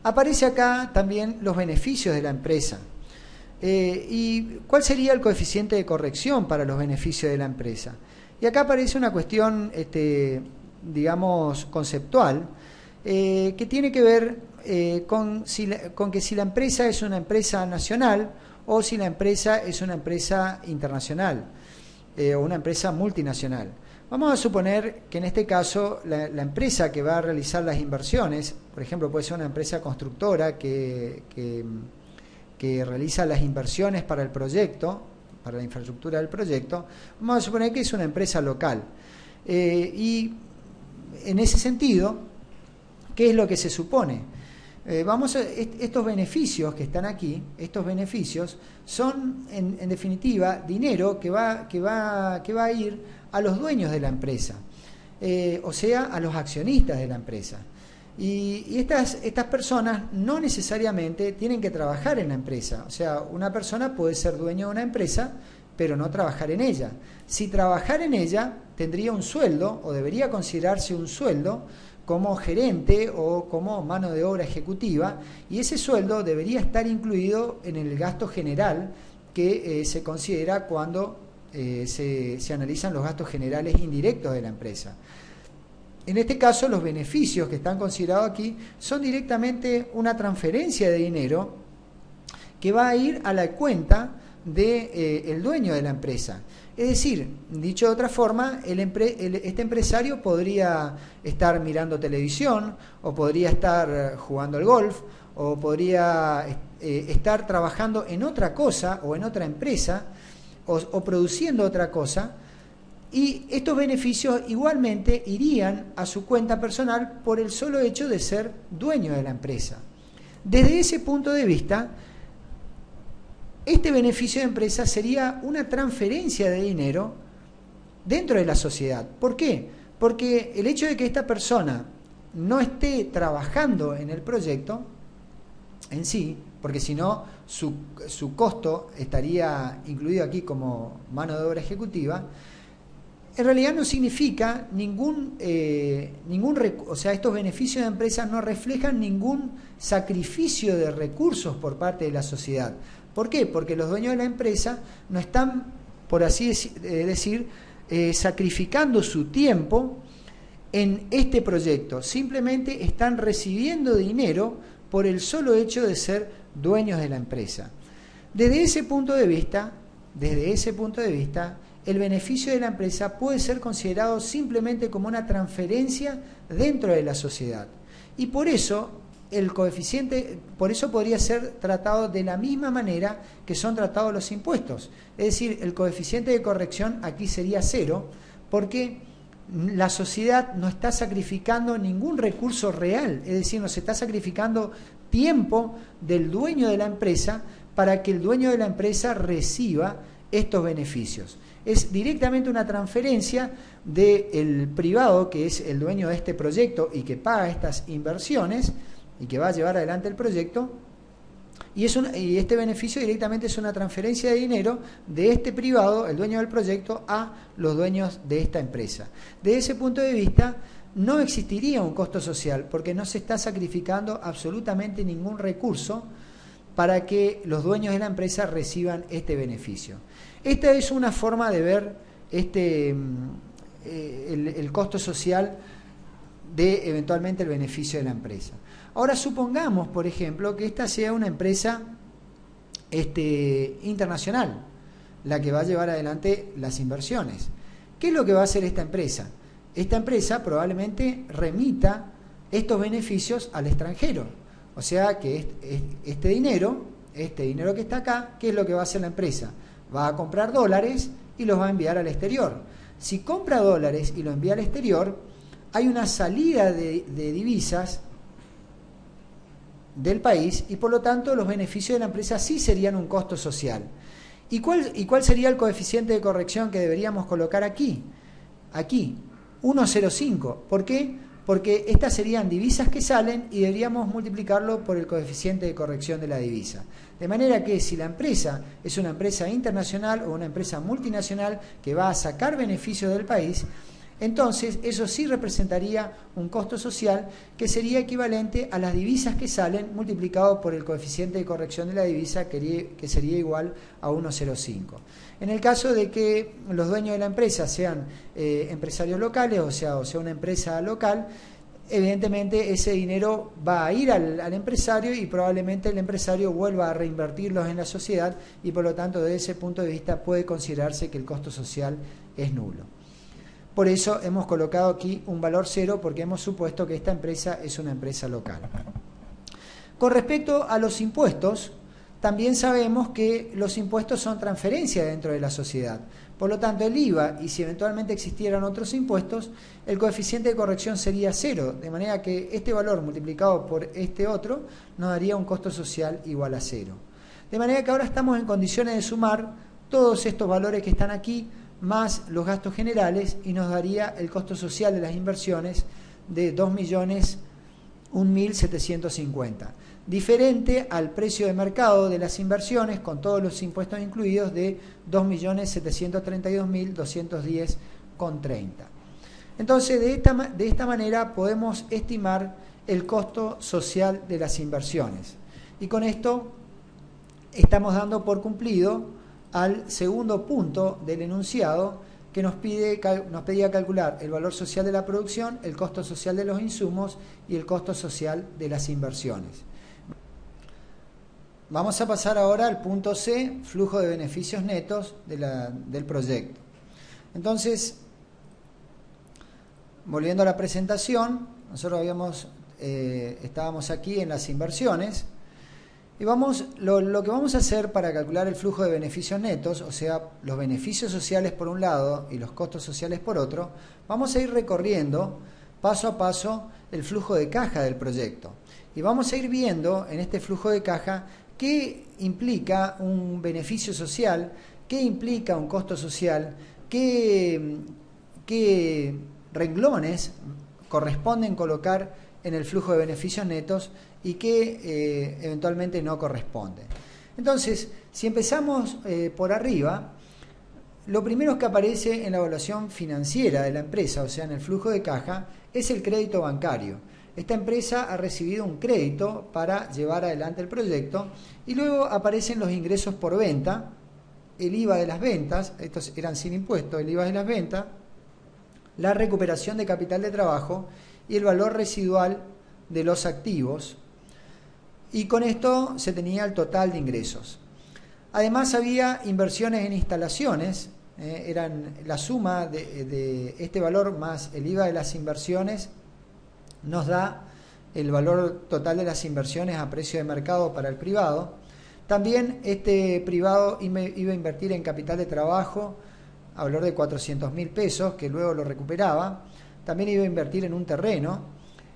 Aparece acá también los beneficios de la empresa. ¿Y cuál sería el coeficiente de corrección para los beneficios de la empresa? Y acá aparece una cuestión, digamos, conceptual, que tiene que ver con que si la empresa es una empresa nacional o si la empresa es una empresa internacional o una empresa multinacional. Vamos a suponer que en este caso la empresa que va a realizar las inversiones, por ejemplo, puede ser una empresa constructora que realiza las inversiones para el proyecto, para la infraestructura del proyecto. Vamos a suponer que es una empresa local. Y en ese sentido, ¿qué es lo que se supone? Estos beneficios que están aquí, estos beneficios son en definitiva dinero que va a ir a los dueños de la empresa, o sea, a los accionistas de la empresa. Y estas personas no necesariamente tienen que trabajar en la empresa. O sea, una persona puede ser dueño de una empresa, pero no trabajar en ella. Si trabajar en ella, tendría un sueldo, o debería considerarse un sueldo, como gerente o como mano de obra ejecutiva, y ese sueldo debería estar incluido en el gasto general que se considera cuando se analizan los gastos generales indirectos de la empresa. En este caso, los beneficios que están considerados aquí son directamente una transferencia de dinero que va a ir a la cuenta del dueño de la empresa. Es decir, dicho de otra forma, este empresario podría estar mirando televisión, o podría estar jugando al golf, o podría estar trabajando en otra cosa o en otra empresa, o produciendo otra cosa, y estos beneficios igualmente irían a su cuenta personal por el solo hecho de ser dueño de la empresa. Desde ese punto de vista, este beneficio de empresa sería una transferencia de dinero dentro de la sociedad. ¿Por qué? Porque el hecho de que esta persona no esté trabajando en el proyecto en sí, porque si no su costo estaría incluido aquí como mano de obra ejecutiva, en realidad no significa o sea, estos beneficios de empresa no reflejan ningún sacrificio de recursos por parte de la sociedad. ¿Por qué? Porque los dueños de la empresa no están, por así decir, sacrificando su tiempo en este proyecto. Simplemente están recibiendo dinero por el solo hecho de ser dueños de la empresa. Desde ese punto de vista, el beneficio de la empresa puede ser considerado simplemente como una transferencia dentro de la sociedad. Y por eso podría ser tratado de la misma manera que son tratados los impuestos. Es decir, el coeficiente de corrección aquí sería 0, porque la sociedad no está sacrificando ningún recurso real, es decir, no se está sacrificando tiempo del dueño de la empresa para que el dueño de la empresa reciba estos beneficios. Es directamente una transferencia del privado, que es el dueño de este proyecto y que paga estas inversiones y que va a llevar adelante el proyecto, y este beneficio directamente es una transferencia de dinero de este privado, el dueño del proyecto, a los dueños de esta empresa. Desde ese punto de vista, no existiría un costo social, porque no se está sacrificando absolutamente ningún recurso para que los dueños de la empresa reciban este beneficio. Esta es una forma de ver el costo social de eventualmente el beneficio de la empresa. Ahora supongamos, por ejemplo, que esta sea una empresa internacional, la que va a llevar adelante las inversiones. ¿Qué es lo que va a hacer esta empresa? Esta empresa probablemente remita estos beneficios al extranjero. O sea que este dinero que está acá, ¿qué es lo que va a hacer la empresa? Va a comprar dólares y los va a enviar al exterior. Si compra dólares y lo envía al exterior, hay una salida de divisas del país, y por lo tanto los beneficios de la empresa sí serían un costo social. ¿Y cuál sería el coeficiente de corrección que deberíamos colocar aquí? Aquí, 1,05. ¿Por qué? Porque estas serían divisas que salen y deberíamos multiplicarlo por el coeficiente de corrección de la divisa. De manera que si la empresa es una empresa internacional o una empresa multinacional que va a sacar beneficios del país, entonces eso sí representaría un costo social que sería equivalente a las divisas que salen multiplicado por el coeficiente de corrección de la divisa, que sería igual a 1,05. En el caso de que los dueños de la empresa sean empresarios locales, o sea una empresa local, evidentemente ese dinero va a ir al empresario, y probablemente el empresario vuelva a reinvertirlos en la sociedad, y por lo tanto desde ese punto de vista puede considerarse que el costo social es nulo. Por eso hemos colocado aquí un valor 0, porque hemos supuesto que esta empresa es una empresa local. Con respecto a los impuestos, también sabemos que los impuestos son transferencias dentro de la sociedad. Por lo tanto, el IVA, y si eventualmente existieran otros impuestos, el coeficiente de corrección sería 0, de manera que este valor multiplicado por este otro nos daría un costo social igual a 0. De manera que ahora estamos en condiciones de sumar todos estos valores que están aquí, más los gastos generales, y nos daría el costo social de las inversiones de 2.001.750. Diferente al precio de mercado de las inversiones, con todos los impuestos incluidos, de 2.732.210,30. Entonces, de esta manera podemos estimar el costo social de las inversiones. Y con esto estamos dando por cumplido al segundo punto del enunciado, que nos pedía calcular el valor social de la producción, el costo social de los insumos y el costo social de las inversiones. Vamos a pasar ahora al punto C, flujo de beneficios netos del proyecto. Entonces, volviendo a la presentación, nosotros estábamos aquí en las inversiones, y lo que vamos a hacer para calcular el flujo de beneficios netos, o sea, los beneficios sociales por un lado y los costos sociales por otro, vamos a ir recorriendo paso a paso el flujo de caja del proyecto. Y vamos a ir viendo en este flujo de caja qué implica un beneficio social, qué implica un costo social, qué renglones corresponden colocar en el flujo de beneficios netos y qué eventualmente no corresponden. Entonces, si empezamos por arriba, lo primero que aparece en la evaluación financiera de la empresa, o sea, en el flujo de caja, es el crédito bancario. Esta empresa ha recibido un crédito para llevar adelante el proyecto, y luego aparecen los ingresos por venta, el IVA de las ventas, estos eran sin impuesto, el IVA de las ventas, la recuperación de capital de trabajo y el valor residual de los activos, y con esto se tenía el total de ingresos. Además había inversiones en instalaciones, eran la suma de este valor más el IVA de las inversiones, nos da el valor total de las inversiones a precio de mercado para el privado. También este privado iba a invertir en capital de trabajo a valor de 400.000 pesos, que luego lo recuperaba. También iba a invertir en un terreno,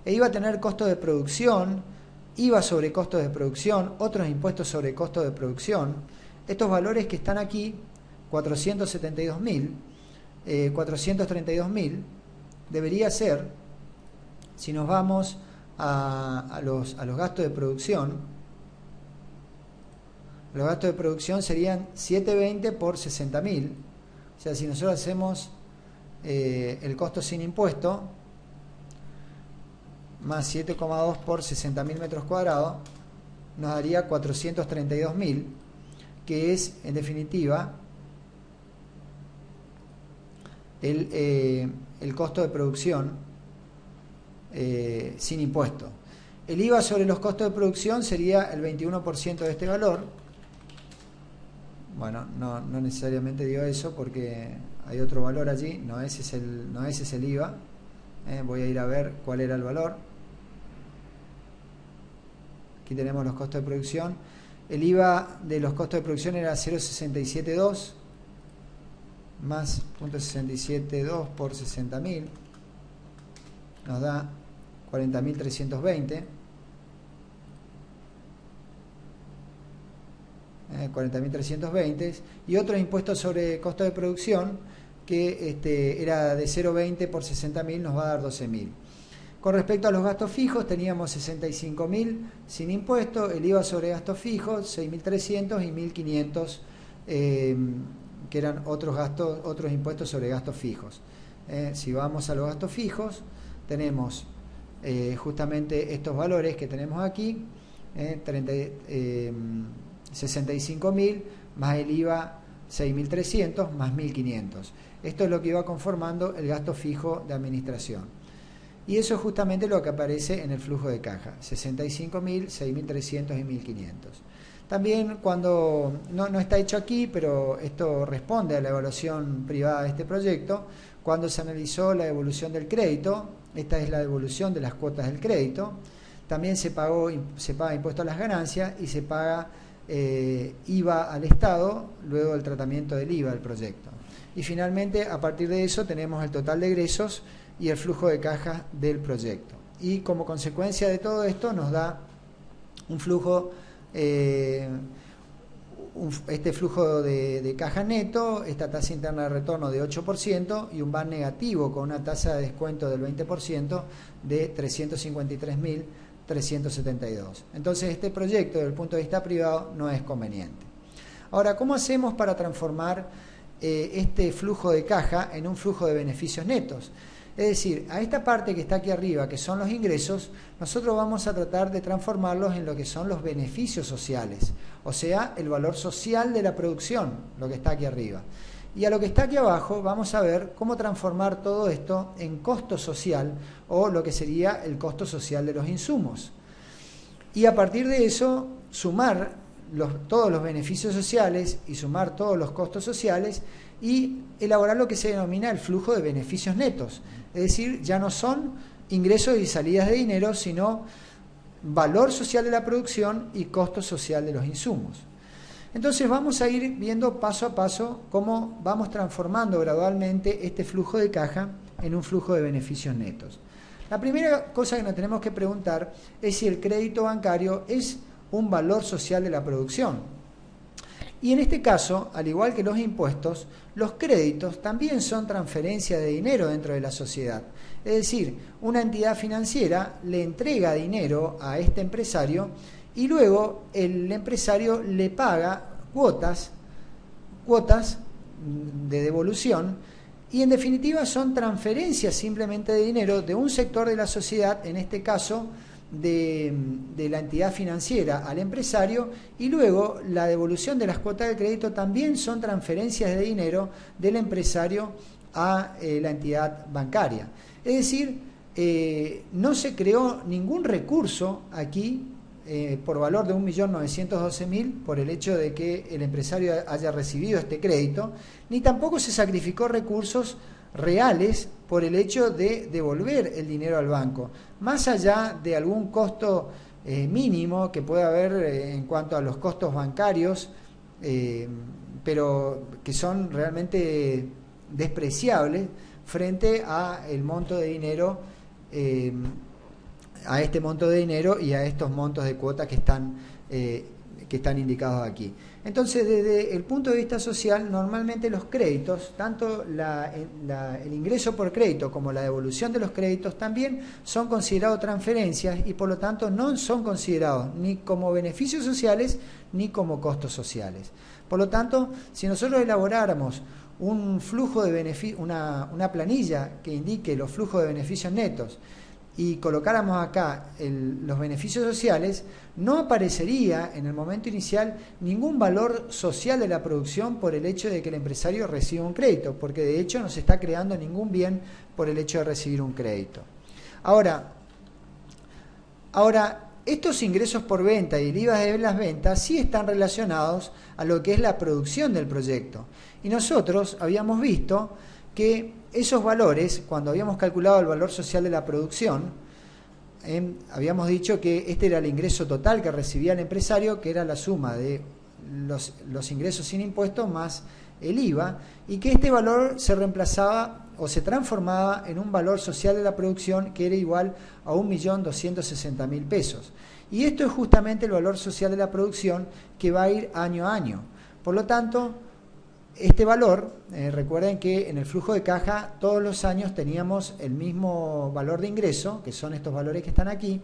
e iba a tener costos de producción, IVA sobre costos de producción, otros impuestos sobre costos de producción. Estos valores que están aquí, 472.000, 432.000, debería ser, si nos vamos a los gastos de producción, los gastos de producción serían 720 por 60.000. O sea, si nosotros hacemos el costo sin impuesto, más 7,2 por 60.000 metros cuadrados, nos daría 432.000, que es, en definitiva, el costo de producción sin impuesto. El IVA sobre los costos de producción sería el 21% de este valor. Bueno, no necesariamente digo eso porque hay otro valor allí, no ese es el IVA. Voy a ir a ver cuál era el valor. Aquí tenemos los costos de producción. El IVA de los costos de producción era 0,672 más 0,672 por 60.000, nos da 40.320. 40.320, y otros impuestos sobre costo de producción que era de 0,20 por 60.000, nos va a dar 12.000. Con respecto a los gastos fijos, teníamos 65.000 sin impuesto, el IVA sobre gastos fijos 6.300 y 1.500 que eran otros impuestos sobre gastos fijos. Si vamos a los gastos fijos, tenemos justamente estos valores que tenemos aquí, 65.000 más el IVA 6.300 más 1.500. Esto es lo que iba conformando el gasto fijo de administración. Y eso es justamente lo que aparece en el flujo de caja, 65.000, 6.300 y 1.500. También cuando, no está hecho aquí, pero esto responde a la evaluación privada de este proyecto, cuando se analizó la devolución del crédito, esta es la devolución de las cuotas del crédito, también se paga impuesto a las ganancias y se paga IVA al Estado, luego el tratamiento del IVA del proyecto. Y finalmente, a partir de eso, tenemos el total de egresos y el flujo de caja del proyecto. Y como consecuencia de todo esto nos da un flujo, este flujo de caja neto, esta tasa interna de retorno de 8% y un VAR negativo con una tasa de descuento del 20% de 353.372. Entonces este proyecto desde el punto de vista privado no es conveniente. Ahora, ¿cómo hacemos para transformar este flujo de caja en un flujo de beneficios netos? Es decir, a esta parte que está aquí arriba, que son los ingresos, nosotros vamos a tratar de transformarlos en lo que son los beneficios sociales, o sea, el valor social de la producción, lo que está aquí arriba. Y a lo que está aquí abajo vamos a ver cómo transformar todo esto en costo social, o lo que sería el costo social de los insumos. Y a partir de eso, sumar todos los beneficios sociales y sumar todos los costos sociales y elaborar lo que se denomina el flujo de beneficios netos. Es decir, ya no son ingresos y salidas de dinero, sino valor social de la producción y costo social de los insumos. Entonces vamos a ir viendo paso a paso cómo vamos transformando gradualmente este flujo de caja en un flujo de beneficios netos. La primera cosa que nos tenemos que preguntar es si el crédito bancario es un valor social de la producción. Y en este caso, al igual que los impuestos, los créditos también son transferencia de dinero dentro de la sociedad. Es decir, una entidad financiera le entrega dinero a este empresario y luego el empresario le paga cuotas de devolución y en definitiva son transferencias simplemente de dinero de un sector de la sociedad, en este caso de la entidad financiera al empresario, y luego la devolución de las cuotas de crédito también son transferencias de dinero del empresario a la entidad bancaria. Es decir, no se creó ningún recurso aquí por valor de 1.912.000 por el hecho de que el empresario haya recibido este crédito, ni tampoco se sacrificó recursos reales por el hecho de devolver el dinero al banco, más allá de algún costo mínimo que pueda haber en cuanto a los costos bancarios, pero que son realmente despreciables frente a el monto de dinero, a este monto de dinero y a estos montos de cuotas que están indicados aquí. Entonces, desde el punto de vista social, normalmente los créditos, tanto el ingreso por crédito como la devolución de los créditos, también son considerados transferencias y por lo tanto no son considerados ni como beneficios sociales ni como costos sociales. Por lo tanto, si nosotros elaboráramos un flujo de beneficios, una planilla que indique los flujos de beneficios netos, y colocáramos acá los beneficios sociales, no aparecería en el momento inicial ningún valor social de la producción por el hecho de que el empresario reciba un crédito, porque de hecho no se está creando ningún bien por el hecho de recibir un crédito. Ahora, estos ingresos por venta y el IVA de las ventas sí están relacionados a lo que es la producción del proyecto. Y nosotros habíamos visto que esos valores, cuando habíamos calculado el valor social de la producción, habíamos dicho que este era el ingreso total que recibía el empresario, que era la suma de los ingresos sin impuestos más el IVA, y que este valor se reemplazaba o se transformaba en un valor social de la producción que era igual a 1.260.000 pesos. Y esto es justamente el valor social de la producción que va a ir año a año. Por lo tanto, este valor, recuerden que en el flujo de caja todos los años teníamos el mismo valor de ingreso, que son estos valores que están aquí.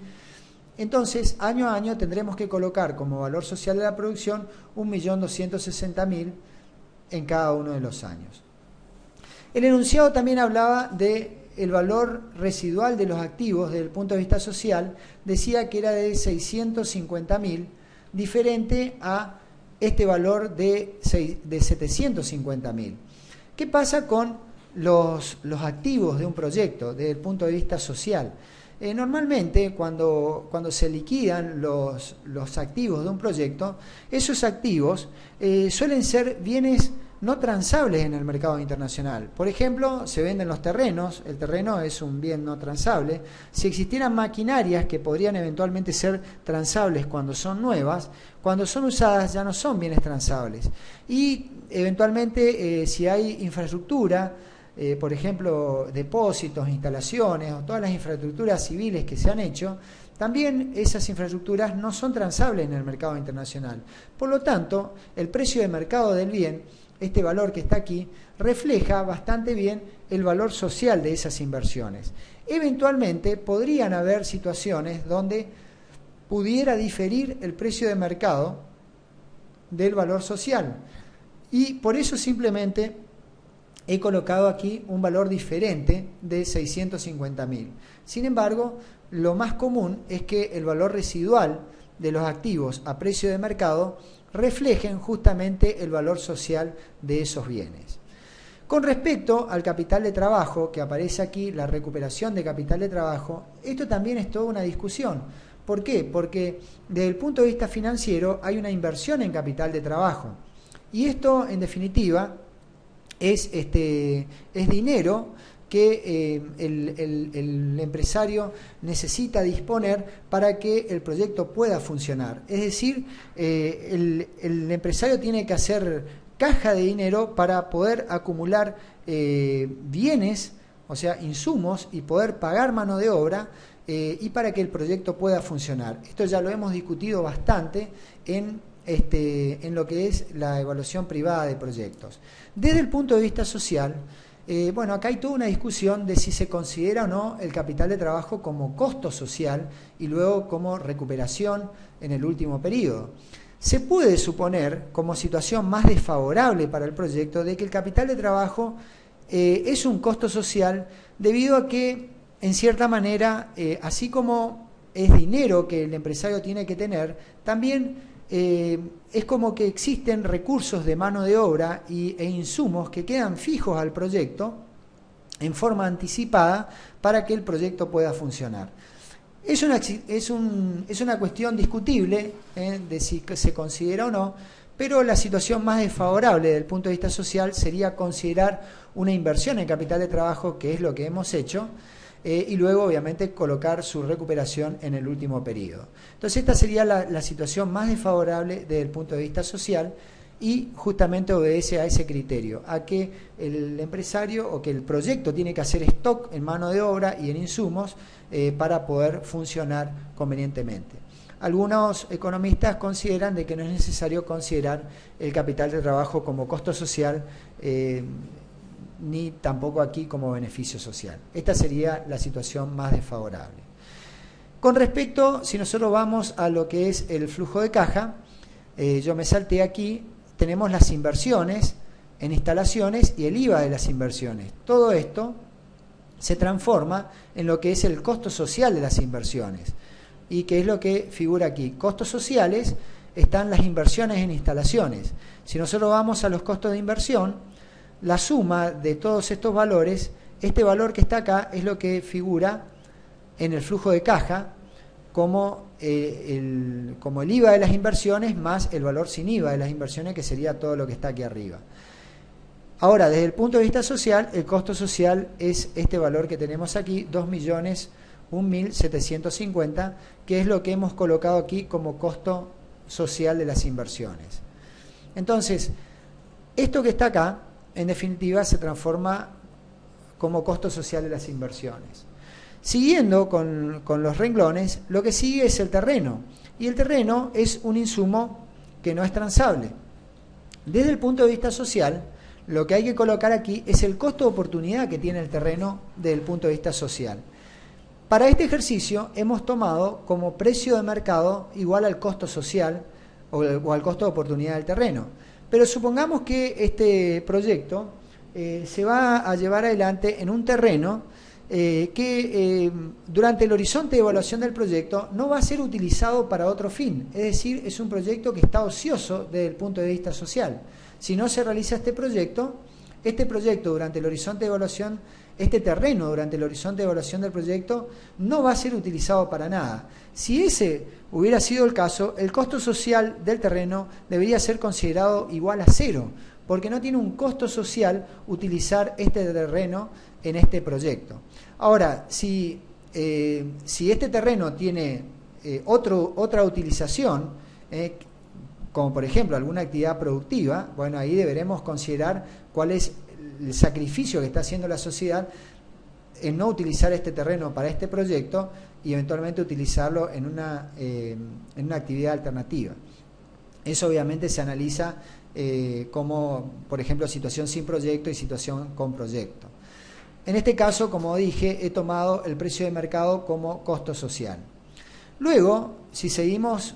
Entonces, año a año tendremos que colocar como valor social de la producción 1.260.000 en cada uno de los años. El enunciado también hablaba del valor residual de los activos desde el punto de vista social, decía que era de 650.000, diferente a este valor de 750.000. ¿Qué pasa con los activos de un proyecto desde el punto de vista social? Normalmente cuando se liquidan los activos de un proyecto, esos activos suelen ser bienes no transables en el mercado internacional. Por ejemplo, se venden los terrenos, el terreno es un bien no transable. Si existieran maquinarias que podrían eventualmente ser transables cuando son nuevas, cuando son usadas ya no son bienes transables. Y eventualmente si hay infraestructura, por ejemplo, depósitos, instalaciones o todas las infraestructuras civiles que se han hecho, también esas infraestructuras no son transables en el mercado internacional. Por lo tanto, el precio de mercado del bien, este valor que está aquí, refleja bastante bien el valor social de esas inversiones. Eventualmente podrían haber situaciones donde pudiera diferir el precio de mercado del valor social. Y por eso simplemente he colocado aquí un valor diferente de 650.000. Sin embargo, lo más común es que el valor residual de los activos a precio de mercado reflejen justamente el valor social de esos bienes. Con respecto al capital de trabajo, que aparece aquí, la recuperación de capital de trabajo, esto también es toda una discusión. ¿Por qué? Porque desde el punto de vista financiero hay una inversión en capital de trabajo. Y esto, en definitiva, es dinero que el empresario necesita disponer para que el proyecto pueda funcionar. Es decir, el empresario tiene que hacer caja de dinero para poder acumular bienes, o sea, insumos, y poder pagar mano de obra y para que el proyecto pueda funcionar. Esto ya lo hemos discutido bastante en lo que es la evaluación privada de proyectos. Desde el punto de vista social, bueno, acá hay toda una discusión de si se considera o no el capital de trabajo como costo social y luego como recuperación en el último periodo. Se puede suponer, como situación más desfavorable para el proyecto, de que el capital de trabajo es un costo social debido a que, en cierta manera, así como es dinero que el empresario tiene que tener, también es como que existen recursos de mano de obra e insumos que quedan fijos al proyecto en forma anticipada para que el proyecto pueda funcionar. Es una cuestión discutible de si se considera o no, pero la situación más desfavorable desde el punto de vista social sería considerar una inversión en capital de trabajo, que es lo que hemos hecho, y luego obviamente colocar su recuperación en el último periodo. Entonces esta sería la situación más desfavorable desde el punto de vista social y justamente obedece a ese criterio, a que el empresario o que el proyecto tiene que hacer stock en mano de obra y en insumos para poder funcionar convenientemente. Algunos economistas consideran de que no es necesario considerar el capital de trabajo como costo social ni tampoco aquí como beneficio social. Esta sería la situación más desfavorable. Con respecto, si nosotros vamos a lo que es el flujo de caja, yo me salté aquí, tenemos las inversiones en instalaciones y el IVA de las inversiones. Todo esto se transforma en lo que es el costo social de las inversiones. ¿Y qué es lo que figura aquí? Costos sociales están las inversiones en instalaciones. Si nosotros vamos a los costos de inversión, la suma de todos estos valores, este valor que está acá es lo que figura en el flujo de caja como el IVA de las inversiones más el valor sin IVA de las inversiones, que sería todo lo que está aquí arriba. Ahora, desde el punto de vista social, el costo social es este valor que tenemos aquí, 2.001.750, que es lo que hemos colocado aquí como costo social de las inversiones. Entonces, esto que está acá, en definitiva, se transforma como costo social de las inversiones. Siguiendo con los renglones, lo que sigue es el terreno. Y el terreno es un insumo que no es transable. Desde el punto de vista social, lo que hay que colocar aquí es el costo de oportunidad que tiene el terreno desde el punto de vista social. Para este ejercicio hemos tomado como precio de mercado igual al costo social o al costo de oportunidad del terreno. Pero supongamos que este proyecto se va a llevar adelante en un terreno que durante el horizonte de evaluación del proyecto no va a ser utilizado para otro fin. Es decir, es un proyecto que está ocioso desde el punto de vista social. Si no se realiza este proyecto durante el horizonte de evaluación, este terreno durante el horizonte de evaluación del proyecto no va a ser utilizado para nada. Si ese hubiera sido el caso, el costo social del terreno debería ser considerado igual a cero, porque no tiene un costo social utilizar este terreno en este proyecto. Ahora, si este terreno tiene otra utilización, como por ejemplo alguna actividad productiva, bueno, ahí deberemos considerar cuál es el sacrificio que está haciendo la sociedad en no utilizar este terreno para este proyecto y eventualmente utilizarlo en una actividad alternativa. Eso obviamente se analiza como, por ejemplo, situación sin proyecto y situación con proyecto. En este caso, como dije, he tomado el precio de mercado como costo social. Luego, si seguimos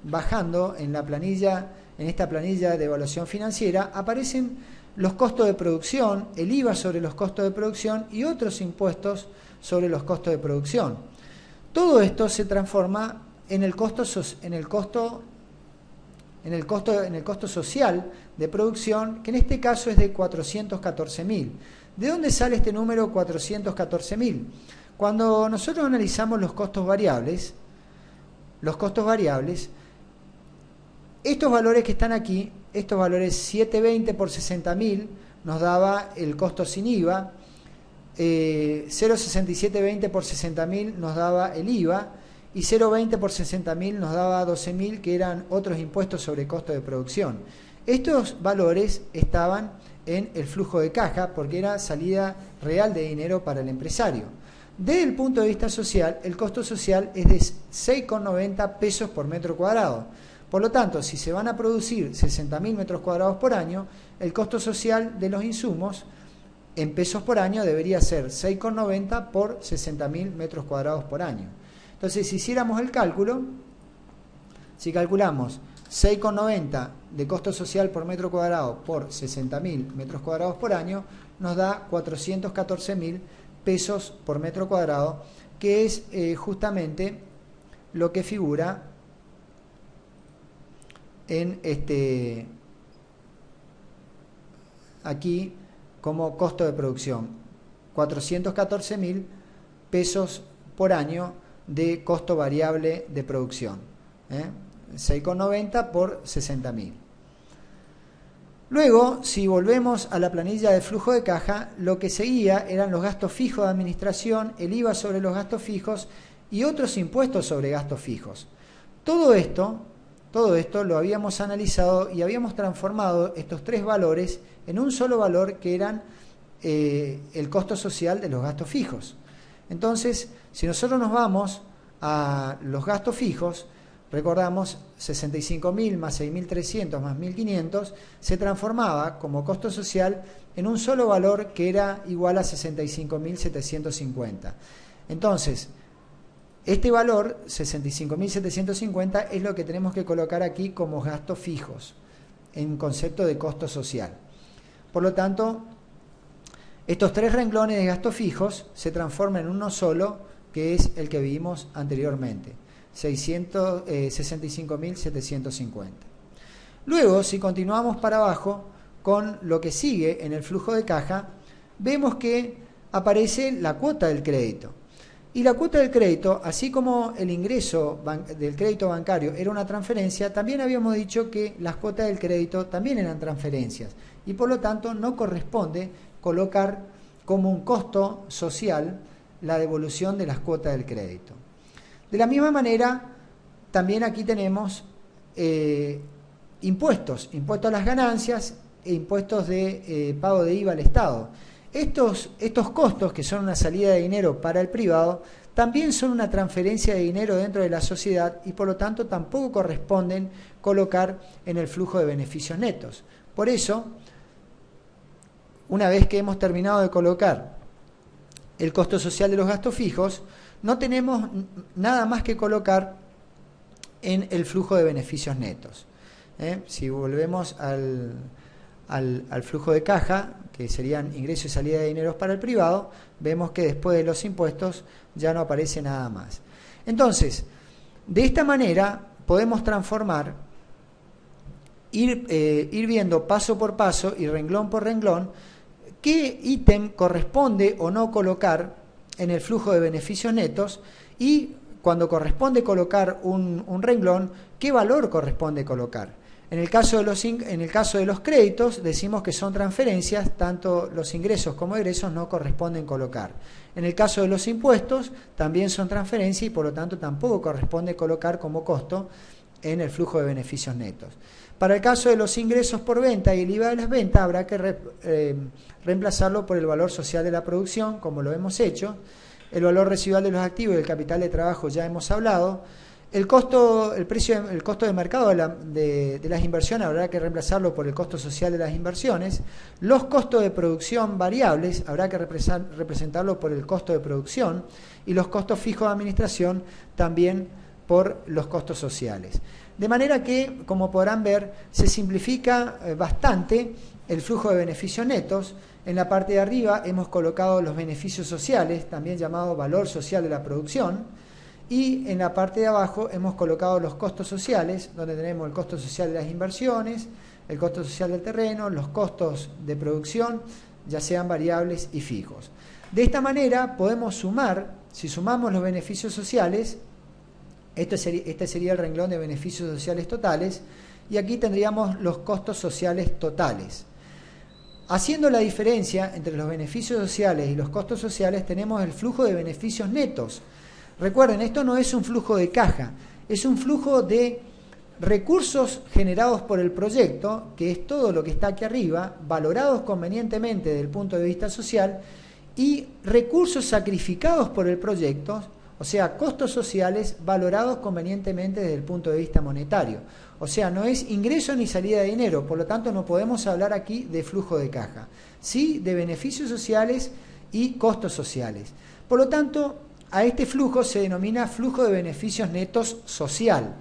bajando en la planilla, en esta planilla de evaluación financiera, aparecen los costos de producción, el IVA sobre los costos de producción y otros impuestos sobre los costos de producción. Todo esto se transforma en el costo social de producción, que en este caso es de 414.000. ¿De dónde sale este número 414.000? Cuando nosotros analizamos los costos variables, estos valores que están aquí, estos valores 720 por 60.000 nos daba el costo sin IVA, 0,6720 por 60.000 nos daba el IVA y 0,20 por 60.000 nos daba 12.000, que eran otros impuestos sobre costo de producción. Estos valores estaban en el flujo de caja porque era salida real de dinero para el empresario. Desde el punto de vista social, el costo social es de 6,90 pesos por metro cuadrado. Por lo tanto, si se van a producir 60.000 metros cuadrados por año, el costo social de los insumos en pesos por año debería ser 6,90 por 60.000 metros cuadrados por año. Entonces, si hiciéramos el cálculo, si calculamos 6,90 de costo social por metro cuadrado por 60.000 metros cuadrados por año, nos da 414.000 pesos por metro cuadrado, que es justamente lo que figura en aquí como costo de producción. 414.000 pesos por año de costo variable de producción. 6,90 por 60.000. Luego, si volvemos a la planilla de flujo de caja, lo que seguía eran los gastos fijos de administración, el IVA sobre los gastos fijos y otros impuestos sobre gastos fijos. Todo esto lo habíamos analizado y habíamos transformado estos tres valores en un solo valor que eran el costo social de los gastos fijos. Entonces, si nosotros nos vamos a los gastos fijos, recordamos 65.000 más 6.300 más 1.500 se transformaba como costo social en un solo valor que era igual a 65.750. Entonces, este valor, 65.750, es lo que tenemos que colocar aquí como gastos fijos, en concepto de costo social. Por lo tanto, estos tres renglones de gastos fijos se transforman en uno solo, que es el que vimos anteriormente, 65.750. Luego, si continuamos para abajo con lo que sigue en el flujo de caja, vemos que aparece la cuota del crédito. Y la cuota del crédito, así como el ingreso del crédito bancario era una transferencia, también habíamos dicho que las cuotas del crédito también eran transferencias y por lo tanto no corresponde colocar como un costo social la devolución de las cuotas del crédito. De la misma manera, también aquí tenemos impuestos a las ganancias e impuestos de pago de IVA al Estado. Estos costos, que son una salida de dinero para el privado, también son una transferencia de dinero dentro de la sociedad y por lo tanto tampoco corresponden colocar en el flujo de beneficios netos. Por eso, una vez que hemos terminado de colocar el costo social de los gastos fijos, no tenemos nada más que colocar en el flujo de beneficios netos. Si volvemos al flujo de caja, que serían ingresos y salida de dineros para el privado, vemos que después de los impuestos ya no aparece nada más. Entonces, de esta manera podemos transformar, ir viendo paso por paso y renglón por renglón qué ítem corresponde o no colocar en el flujo de beneficios netos y cuando corresponde colocar un renglón, qué valor corresponde colocar. En el caso de los créditos, decimos que son transferencias, tanto los ingresos como egresos no corresponden colocar. En el caso de los impuestos, también son transferencias y por lo tanto tampoco corresponde colocar como costo en el flujo de beneficios netos. Para el caso de los ingresos por venta y el IVA de las ventas, habrá que reemplazarlo por el valor social de la producción, como lo hemos hecho. El valor residual de los activos y el capital de trabajo ya hemos hablado. El costo de mercado de las inversiones habrá que reemplazarlo por el costo social de las inversiones. Los costos de producción variables habrá que representarlo por el costo de producción y los costos fijos de administración también por los costos sociales. De manera que, como podrán ver, se simplifica bastante el flujo de beneficios netos. En la parte de arriba hemos colocado los beneficios sociales, también llamado valor social de la producción. Y en la parte de abajo hemos colocado los costos sociales, donde tenemos el costo social de las inversiones, el costo social del terreno, los costos de producción, ya sean variables y fijos. De esta manera podemos sumar, si sumamos los beneficios sociales, este sería el renglón de beneficios sociales totales, y aquí tendríamos los costos sociales totales. Haciendo la diferencia entre los beneficios sociales y los costos sociales, tenemos el flujo de beneficios netos. Recuerden, esto no es un flujo de caja, es un flujo de recursos generados por el proyecto, que es todo lo que está aquí arriba, valorados convenientemente desde el punto de vista social, y recursos sacrificados por el proyecto, o sea, costos sociales valorados convenientemente desde el punto de vista monetario. O sea, no es ingreso ni salida de dinero, por lo tanto no podemos hablar aquí de flujo de caja, sí de beneficios sociales y costos sociales. Por lo tanto, a este flujo se denomina flujo de beneficios netos social,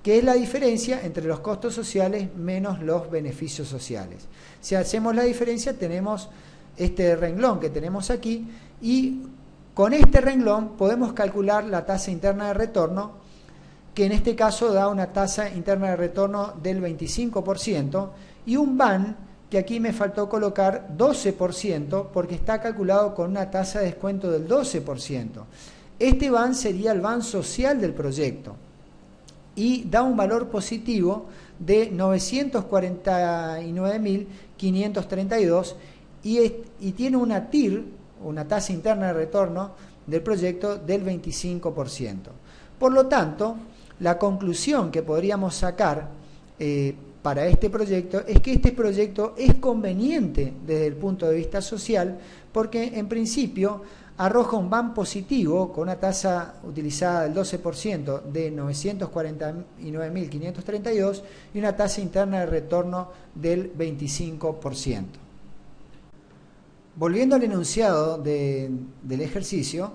que es la diferencia entre los costos sociales menos los beneficios sociales. Si hacemos la diferencia, tenemos este renglón que tenemos aquí, y con este renglón podemos calcular la tasa interna de retorno, que en este caso da una tasa interna de retorno del 25%, y un BAN, que aquí me faltó colocar 12%, porque está calculado con una tasa de descuento del 12%. Este BAN sería el BAN social del proyecto, y da un valor positivo de 949.532, y tiene una TIR, una tasa interna de retorno del proyecto del 25%. Por lo tanto, la conclusión que podríamos sacar para este proyecto es que este proyecto es conveniente desde el punto de vista social, porque en principio arroja un BAN positivo con una tasa utilizada del 12% de 949.532 y una tasa interna de retorno del 25%. Volviendo al enunciado del ejercicio,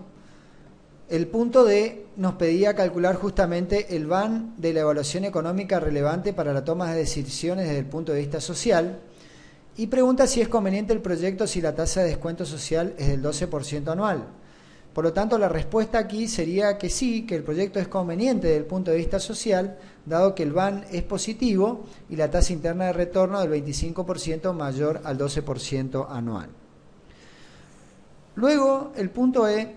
el punto D nos pedía calcular justamente el BAN de la evaluación económica relevante para la toma de decisiones desde el punto de vista social, y pregunta si es conveniente el proyecto si la tasa de descuento social es del 12% anual. Por lo tanto, la respuesta aquí sería que sí, que el proyecto es conveniente desde el punto de vista social, dado que el BAN es positivo y la tasa interna de retorno del 25% mayor al 12% anual. Luego, el punto E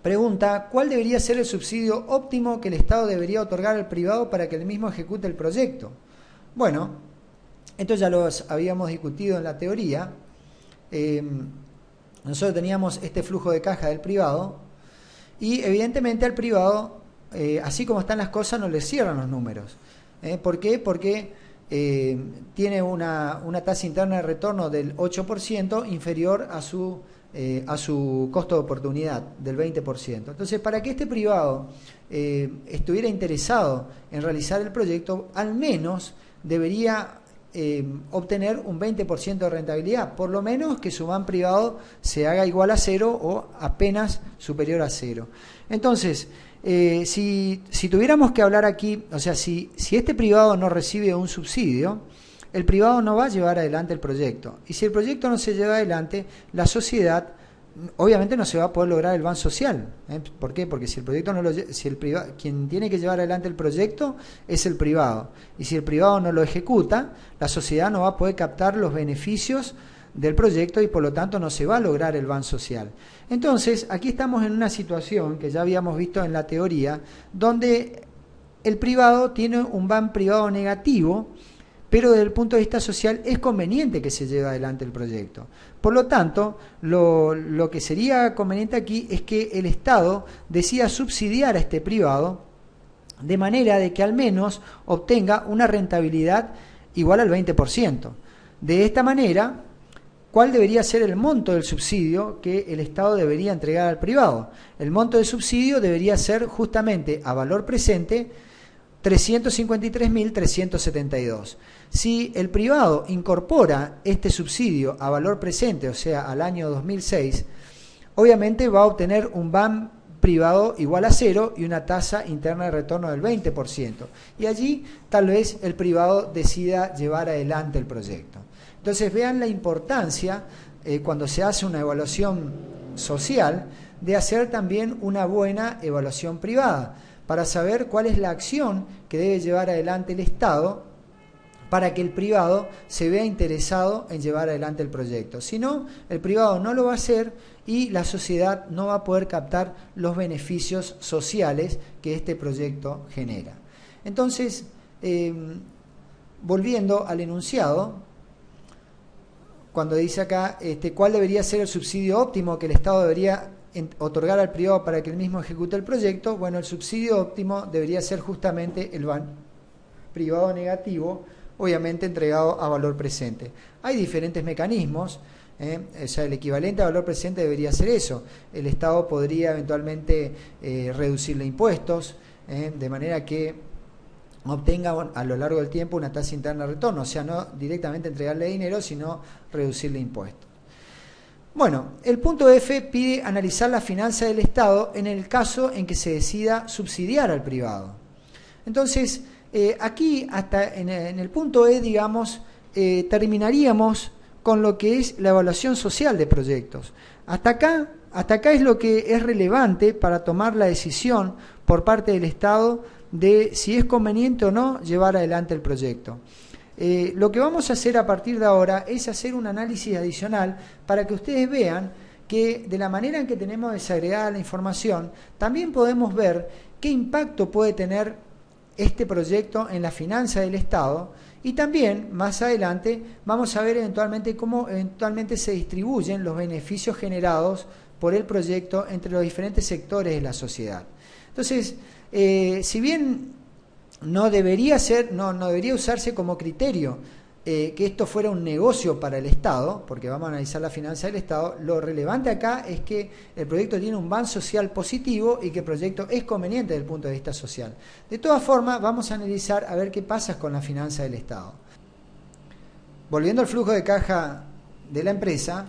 pregunta cuál debería ser el subsidio óptimo que el Estado debería otorgar al privado para que el mismo ejecute el proyecto. Bueno, esto ya lo habíamos discutido en la teoría. Nosotros teníamos este flujo de caja del privado y evidentemente al privado, así como están las cosas, no le cierran los números. ¿Por qué? Porque tiene una tasa interna de retorno del 8% inferior a su costo de oportunidad del 20%. Entonces, para que este privado estuviera interesado en realizar el proyecto, al menos debería obtener un 20% de rentabilidad, por lo menos que su BAN privado se haga igual a cero o apenas superior a cero. Entonces, si tuviéramos que hablar aquí, o sea, si este privado no recibe un subsidio, el privado no va a llevar adelante el proyecto. Y si el proyecto no se lleva adelante, la sociedad obviamente no se va a poder lograr el BAN social. ¿Por qué? Porque si el proyecto no lo, si el privado, quien tiene que llevar adelante el proyecto es el privado. Y si el privado no lo ejecuta, la sociedad no va a poder captar los beneficios del proyecto y por lo tanto no se va a lograr el BAN social. Entonces, aquí estamos en una situación que ya habíamos visto en la teoría, donde el privado tiene un BAM privado negativo, pero desde el punto de vista social es conveniente que se lleve adelante el proyecto. Por lo tanto, lo que sería conveniente aquí es que el Estado decida subsidiar a este privado de manera de que al menos obtenga una rentabilidad igual al 20%. De esta manera, ¿cuál debería ser el monto del subsidio que el Estado debería entregar al privado? El monto del subsidio debería ser justamente a valor presente 353.372. Si el privado incorpora este subsidio a valor presente, o sea, al año 2006, obviamente va a obtener un BAM privado igual a 0 y una tasa interna de retorno del 20%. Y allí tal vez el privado decida llevar adelante el proyecto. Entonces vean la importancia, cuando se hace una evaluación social, de hacer también una buena evaluación privada, para saber cuál es la acción que debe llevar adelante el Estado para que el privado se vea interesado en llevar adelante el proyecto. Si no, el privado no lo va a hacer y la sociedad no va a poder captar los beneficios sociales que este proyecto genera. Entonces, volviendo al enunciado, cuando dice acá cuál debería ser el subsidio óptimo que el Estado debería otorgar al privado para que el mismo ejecute el proyecto, bueno, el subsidio óptimo debería ser justamente el BAM privado negativo, obviamente entregado a valor presente. Hay diferentes mecanismos, o sea, el equivalente a valor presente debería ser eso. El Estado podría eventualmente reducirle impuestos, de manera que obtenga a lo largo del tiempo una tasa interna de retorno, o sea, no directamente entregarle dinero, sino reducirle impuestos. Bueno, el punto F pide analizar la finanza del Estado en el caso en que se decida subsidiar al privado. Entonces, aquí hasta en el punto E, digamos, terminaríamos con lo que es la evaluación social de proyectos. Hasta acá es lo que es relevante para tomar la decisión por parte del Estado de si es conveniente o no llevar adelante el proyecto. Lo que vamos a hacer a partir de ahora es hacer un análisis adicional para que ustedes vean que de la manera en que tenemos desagregada la información, también podemos ver qué impacto puede tener este proyecto en la finanza del Estado, y también más adelante vamos a ver eventualmente cómo eventualmente se distribuyen los beneficios generados por el proyecto entre los diferentes sectores de la sociedad. Entonces, si bien no debería usarse como criterio que esto fuera un negocio para el Estado, porque vamos a analizar la finanza del Estado, lo relevante acá es que el proyecto tiene un BAM social positivo y que el proyecto es conveniente desde el punto de vista social. De todas formas, vamos a analizar a ver qué pasa con la finanza del Estado. Volviendo al flujo de caja de la empresa,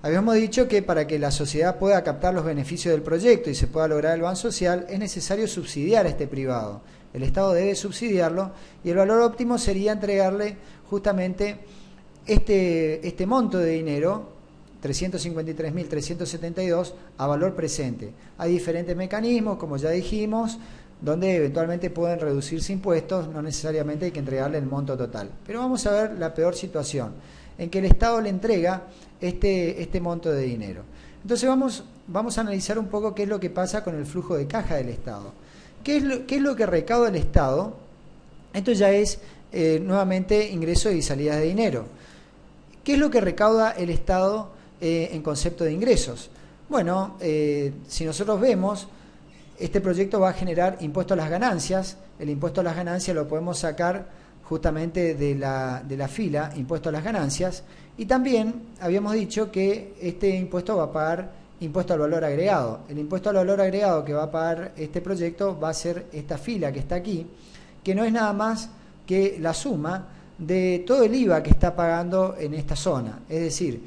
habíamos dicho que para que la sociedad pueda captar los beneficios del proyecto y se pueda lograr el BAM social, es necesario subsidiar a este privado. El Estado debe subsidiarlo y el valor óptimo sería entregarle justamente este monto de dinero, 353.372, a valor presente. Hay diferentes mecanismos, como ya dijimos, donde eventualmente pueden reducirse impuestos, no necesariamente hay que entregarle el monto total. Pero vamos a ver la peor situación, en que el Estado le entrega este monto de dinero. Entonces vamos a analizar un poco qué es lo que pasa con el flujo de caja del Estado. ¿Qué es lo que recauda el Estado? Esto ya es nuevamente ingresos y salidas de dinero. ¿Qué es lo que recauda el Estado en concepto de ingresos? Bueno, si nosotros vemos, este proyecto va a generar impuesto a las ganancias. El impuesto a las ganancias lo podemos sacar justamente de la fila impuesto a las ganancias. Y también habíamos dicho que este impuesto va a pagar impuesto al valor agregado. El impuesto al valor agregado que va a pagar este proyecto va a ser esta fila que está aquí, que no es nada más que la suma de todo el IVA que está pagando en esta zona. Es decir,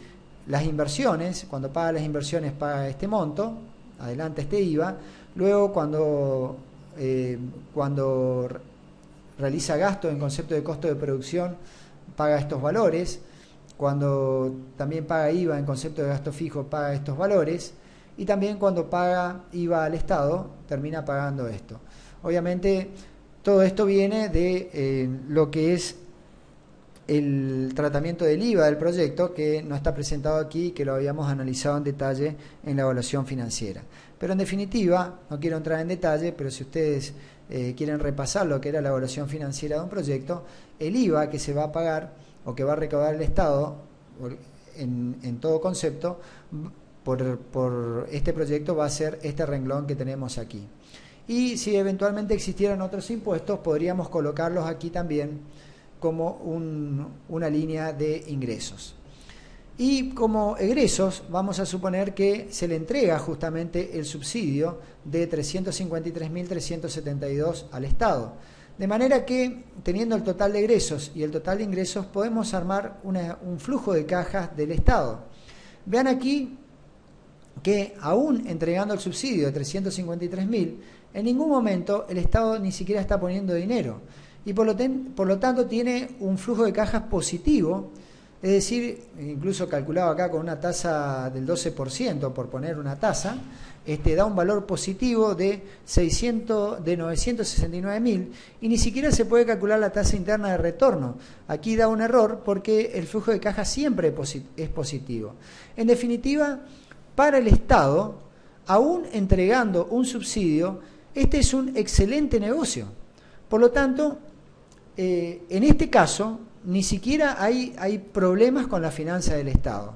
las inversiones, cuando paga las inversiones paga este monto, adelanta este IVA, luego cuando realiza gasto en concepto de costo de producción paga estos valores, cuando también paga IVA en concepto de gasto fijo paga estos valores, y también cuando paga IVA al Estado termina pagando esto. Obviamente todo esto viene de lo que es el tratamiento del IVA del proyecto, que no está presentado aquí, que lo habíamos analizado en detalle en la evaluación financiera. Pero en definitiva, no quiero entrar en detalle, pero si ustedes quieren repasar lo que era la evaluación financiera de un proyecto, el IVA que se va a pagar o que va a recaudar el Estado en todo concepto por este proyecto va a ser este renglón que tenemos aquí. Y si eventualmente existieran otros impuestos, podríamos colocarlos aquí también como una línea de ingresos. Y como egresos vamos a suponer que se le entrega justamente el subsidio de 353.372 al Estado. De manera que, teniendo el total de egresos y el total de ingresos, podemos armar un flujo de cajas del Estado. Vean aquí que aún entregando el subsidio de 353.000, en ningún momento el Estado ni siquiera está poniendo dinero. Y por lo tanto tiene un flujo de cajas positivo, es decir, incluso calculado acá con una tasa del 12%, por poner una tasa, da un valor positivo de 969.000 y ni siquiera se puede calcular la tasa interna de retorno. Aquí da un error porque el flujo de caja siempre es positivo. En definitiva, para el Estado, aún entregando un subsidio, este es un excelente negocio. Por lo tanto, en este caso, ni siquiera hay problemas con la finanza del Estado.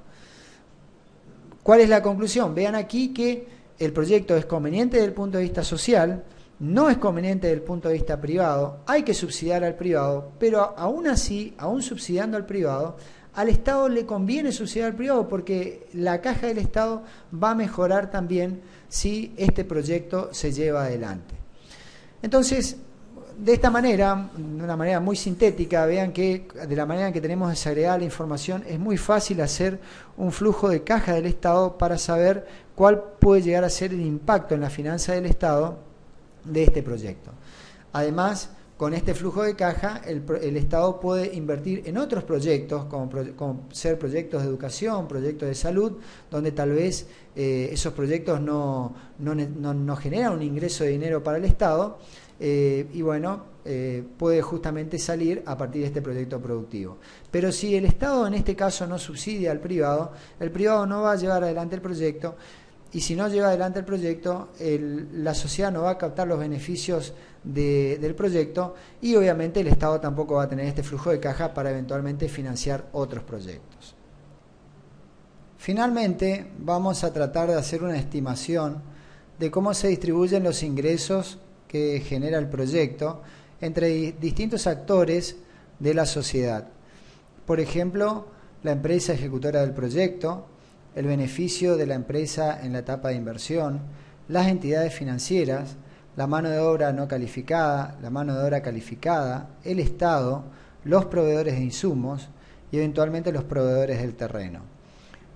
¿Cuál es la conclusión? Vean aquí que el proyecto es conveniente desde el punto de vista social, no es conveniente desde el punto de vista privado, hay que subsidiar al privado, pero aún así, aún subsidiando al privado, al Estado le conviene subsidiar al privado porque la caja del Estado va a mejorar también si este proyecto se lleva adelante. Entonces, de esta manera, de una manera muy sintética, vean que de la manera en que tenemos desagregada la información, es muy fácil hacer un flujo de caja del Estado para saber cuál puede llegar a ser el impacto en la finanza del Estado de este proyecto. Además, con este flujo de caja, el Estado puede invertir en otros proyectos, como ser proyectos de educación, proyectos de salud, donde tal vez esos proyectos no generan un ingreso de dinero para el Estado, y bueno, puede justamente salir a partir de este proyecto productivo. Pero si el Estado en este caso no subsidia al privado, el privado no va a llevar adelante el proyecto, y si no lleva adelante el proyecto, la sociedad no va a captar los beneficios del proyecto, y obviamente el Estado tampoco va a tener este flujo de caja para eventualmente financiar otros proyectos. Finalmente, vamos a tratar de hacer una estimación de cómo se distribuyen los ingresos que genera el proyecto entre distintos actores de la sociedad. Por ejemplo, la empresa ejecutora del proyecto, el beneficio de la empresa en la etapa de inversión, las entidades financieras, la mano de obra no calificada, la mano de obra calificada, el Estado, los proveedores de insumos y eventualmente los proveedores del terreno.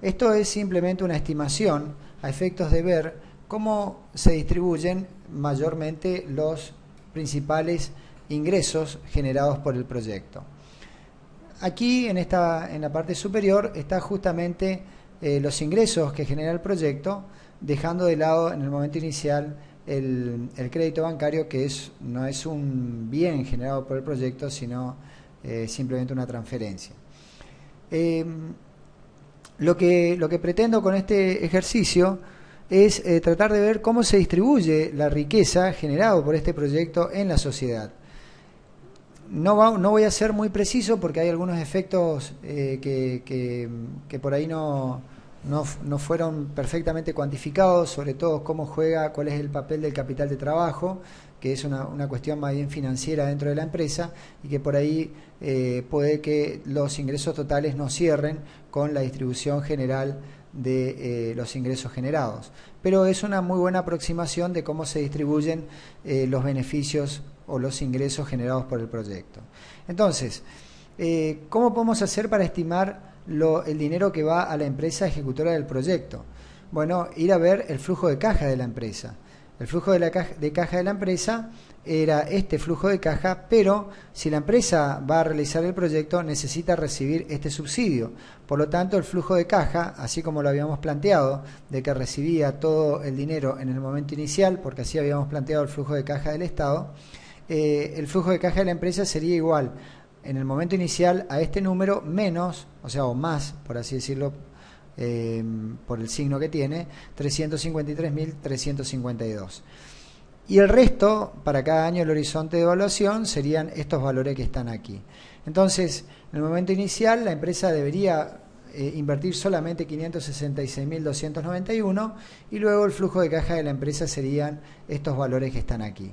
Esto es simplemente una estimación a efectos de ver cómo se distribuyen mayormente los principales ingresos generados por el proyecto. Aquí en la parte superior está justamente los ingresos que genera el proyecto, dejando de lado en el momento inicial el crédito bancario, que no es un bien generado por el proyecto, sino simplemente una transferencia. Lo que pretendo con este ejercicio es tratar de ver cómo se distribuye la riqueza generada por este proyecto en la sociedad. No voy a ser muy preciso porque hay algunos efectos que por ahí no fueron perfectamente cuantificados, sobre todo cuál es el papel del capital de trabajo, que es una cuestión más bien financiera dentro de la empresa, y que por ahí puede que los ingresos totales no cierren con la distribución general de los ingresos generados. Pero es una muy buena aproximación de cómo se distribuyen los beneficios o los ingresos generados por el proyecto. Entonces, ¿cómo podemos hacer para estimar el dinero que va a la empresa ejecutora del proyecto? Bueno, ir a ver el flujo de caja de la empresa. El flujo de caja de la empresa era este flujo de caja, pero si la empresa va a realizar el proyecto necesita recibir este subsidio. Por lo tanto, el flujo de caja, así como lo habíamos planteado, de que recibía todo el dinero en el momento inicial, porque así habíamos planteado el flujo de caja del Estado, el flujo de caja de la empresa sería igual en el momento inicial a este número menos, o sea, o más, por así decirlo, por el signo que tiene, 353.352. Y el resto, para cada año el horizonte de evaluación, serían estos valores que están aquí. Entonces, en el momento inicial, la empresa debería invertir solamente 566.291 y luego el flujo de caja de la empresa serían estos valores que están aquí.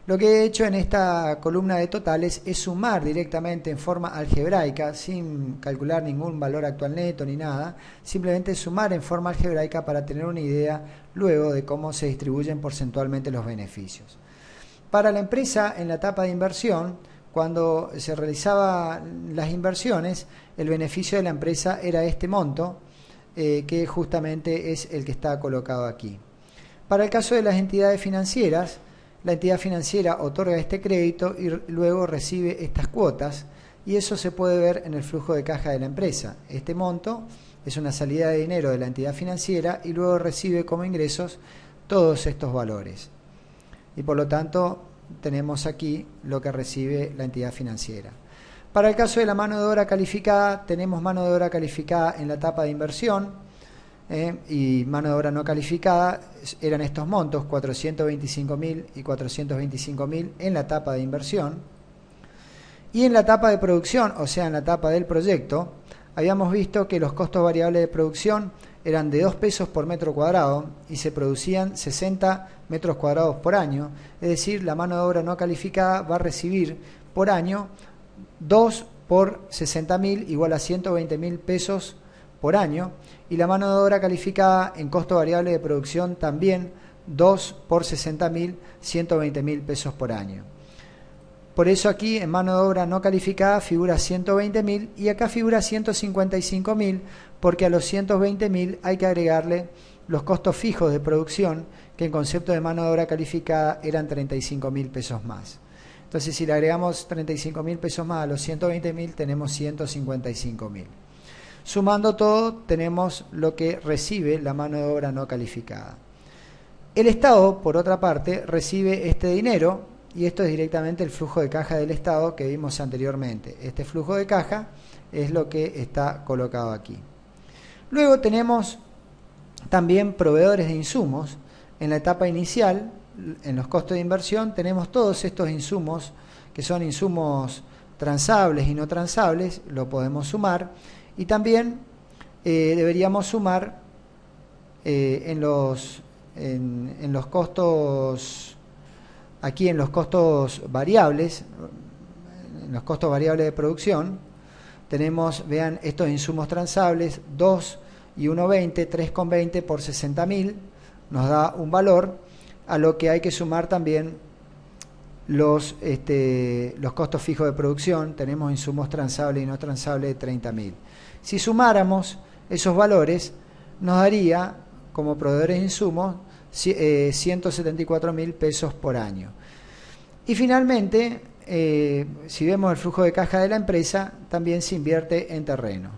Lo que he hecho en esta columna de totales es sumar directamente en forma algebraica, sin calcular ningún valor actual neto ni nada, simplemente sumar en forma algebraica para tener una idea luego de cómo se distribuyen porcentualmente los beneficios. Para la empresa, en la etapa de inversión, cuando se realizaban las inversiones, el beneficio de la empresa era este monto, que justamente es el que está colocado aquí. Para el caso de las entidades financieras, la entidad financiera otorga este crédito y luego recibe estas cuotas, y eso se puede ver en el flujo de caja de la empresa. Este monto es una salida de dinero de la entidad financiera y luego recibe como ingresos todos estos valores. Y por lo tanto, tenemos aquí lo que recibe la entidad financiera. Para el caso de la mano de obra calificada, tenemos mano de obra calificada en la etapa de inversión, y mano de obra no calificada, eran estos montos, 425.000 y 425.000 en la etapa de inversión. Y en la etapa de producción, o sea, en la etapa del proyecto, habíamos visto que los costos variables de producción eran de 2 pesos por metro cuadrado y se producían 60 metros cuadrados por año, es decir, la mano de obra no calificada va a recibir por año 2 por 60.000 igual a 120.000 pesos por año, y la mano de obra calificada en costo variable de producción también 2 por 60.000, 120.000 pesos por año. Por eso aquí en mano de obra no calificada figura 120.000 y acá figura 155.000, porque a los 120.000 hay que agregarle los costos fijos de producción, que en concepto de mano de obra calificada eran 35.000 pesos más. Entonces, si le agregamos 35.000 pesos más a los 120.000, tenemos 155.000. Sumando todo, tenemos lo que recibe la mano de obra no calificada. El Estado, por otra parte, recibe este dinero, y esto es directamente el flujo de caja del Estado que vimos anteriormente. Este flujo de caja es lo que está colocado aquí. Luego tenemos también proveedores de insumos. En la etapa inicial, en los costos de inversión, tenemos todos estos insumos, que son insumos transables y no transables, lo podemos sumar. Y también deberíamos sumar en los costos, aquí en los costos variables, de producción, tenemos, vean, estos insumos transables, 2 y 1,20, 3,20 por 60.000, nos da un valor, a lo que hay que sumar también los costos fijos de producción. Tenemos insumos transables y no transables de 30.000. Si sumáramos esos valores, nos daría, como proveedores de insumos, 174.000 pesos por año. Y finalmente, si vemos el flujo de caja de la empresa, también se invierte en terreno,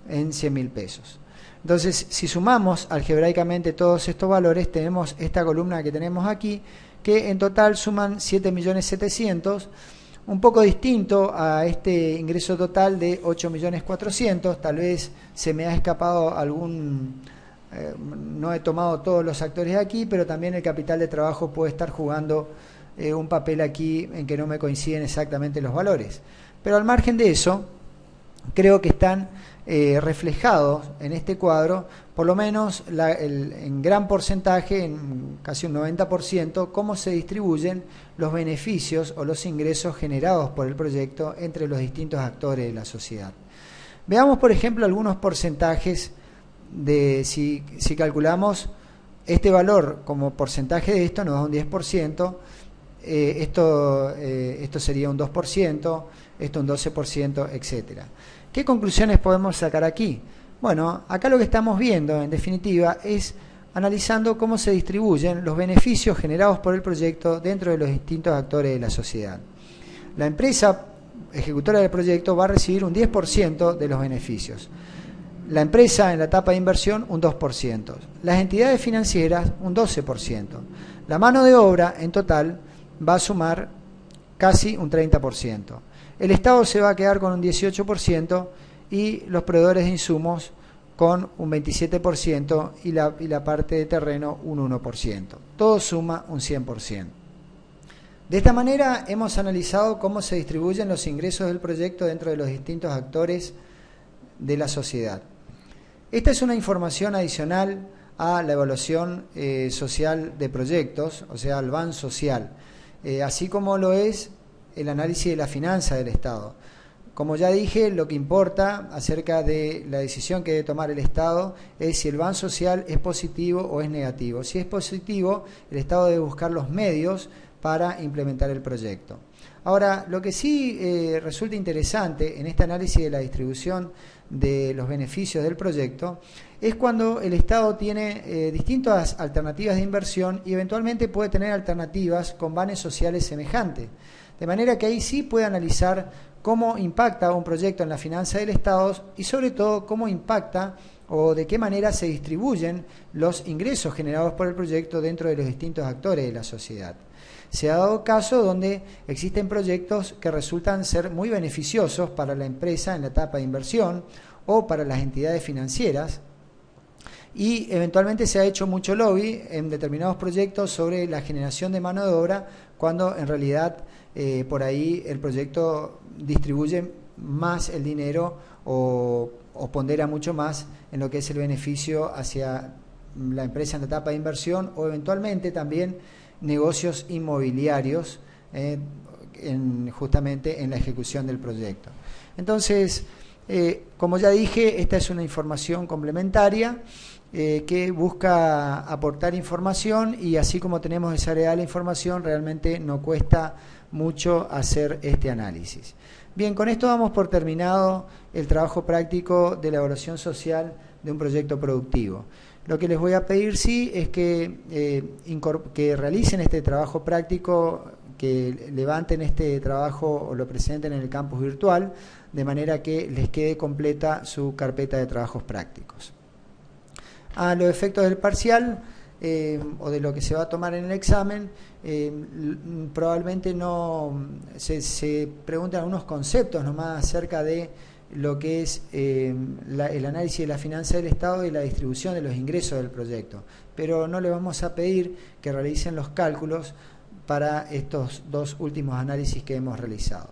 en 100.000 pesos. Entonces, si sumamos algebraicamente todos estos valores, tenemos esta columna que tenemos aquí, que en total suman 7.700.000, un poco distinto a este ingreso total de 8.400.000. Tal vez se me ha escapado algún, no he tomado todos los actores aquí, pero también el capital de trabajo puede estar jugando un papel aquí en que no me coinciden exactamente los valores. Pero al margen de eso, creo que están reflejados en este cuadro, por lo menos en gran porcentaje, en casi un 90%, cómo se distribuyen los beneficios o los ingresos generados por el proyecto entre los distintos actores de la sociedad. Veamos, por ejemplo, algunos porcentajes de, si calculamos este valor como porcentaje de esto, nos da un 10%, esto sería un 2%, esto un 12%, etcétera. ¿Qué conclusiones podemos sacar aquí? Bueno, acá lo que estamos viendo, en definitiva, es analizando cómo se distribuyen los beneficios generados por el proyecto dentro de los distintos actores de la sociedad. La empresa ejecutora del proyecto va a recibir un 10% de los beneficios. La empresa en la etapa de inversión un 2%. Las entidades financieras un 12%. La mano de obra en total va a sumar casi un 30%. El Estado se va a quedar con un 18% y los proveedores de insumos con un 27% y la parte de terreno un 1%. Todo suma un 100%. De esta manera hemos analizado cómo se distribuyen los ingresos del proyecto dentro de los distintos actores de la sociedad. Esta es una información adicional a la evaluación social de proyectos, o sea, al BAN social, así como lo es el análisis de la finanza del Estado. Como ya dije, lo que importa acerca de la decisión que debe tomar el Estado es si el BAN social es positivo o es negativo. Si es positivo, el Estado debe buscar los medios para implementar el proyecto. Ahora, lo que sí resulta interesante en este análisis de la distribución de los beneficios del proyecto es cuando el Estado tiene distintas alternativas de inversión y eventualmente puede tener alternativas con banes sociales semejantes. De manera que ahí sí puede analizar cómo impacta un proyecto en la finanza del Estado y sobre todo cómo impacta o de qué manera se distribuyen los ingresos generados por el proyecto dentro de los distintos actores de la sociedad. Se ha dado caso donde existen proyectos que resultan ser muy beneficiosos para la empresa en la etapa de inversión o para las entidades financieras y eventualmente se ha hecho mucho lobby en determinados proyectos sobre la generación de mano de obra cuando en realidad por ahí el proyecto distribuye más el dinero o pondera mucho más en lo que es el beneficio hacia la empresa en la etapa de inversión o eventualmente también negocios inmobiliarios justamente en la ejecución del proyecto. Entonces, como ya dije, esta es una información complementaria que busca aportar información y así como tenemos esa área de la información, realmente no cuesta mucho hacer este análisis. Bien, con esto damos por terminado el trabajo práctico de la evaluación social de un proyecto productivo. Lo que les voy a pedir sí es que realicen este trabajo práctico, que levanten este trabajo o lo presenten en el campus virtual, de manera que les quede completa su carpeta de trabajos prácticos. A los efectos del parcial o de lo que se va a tomar en el examen, probablemente no se preguntan algunos conceptos nomás acerca de lo que es el análisis de la finanza del Estado y la distribución de los ingresos del proyecto. Pero no le vamos a pedir que realicen los cálculos para estos dos últimos análisis que hemos realizado.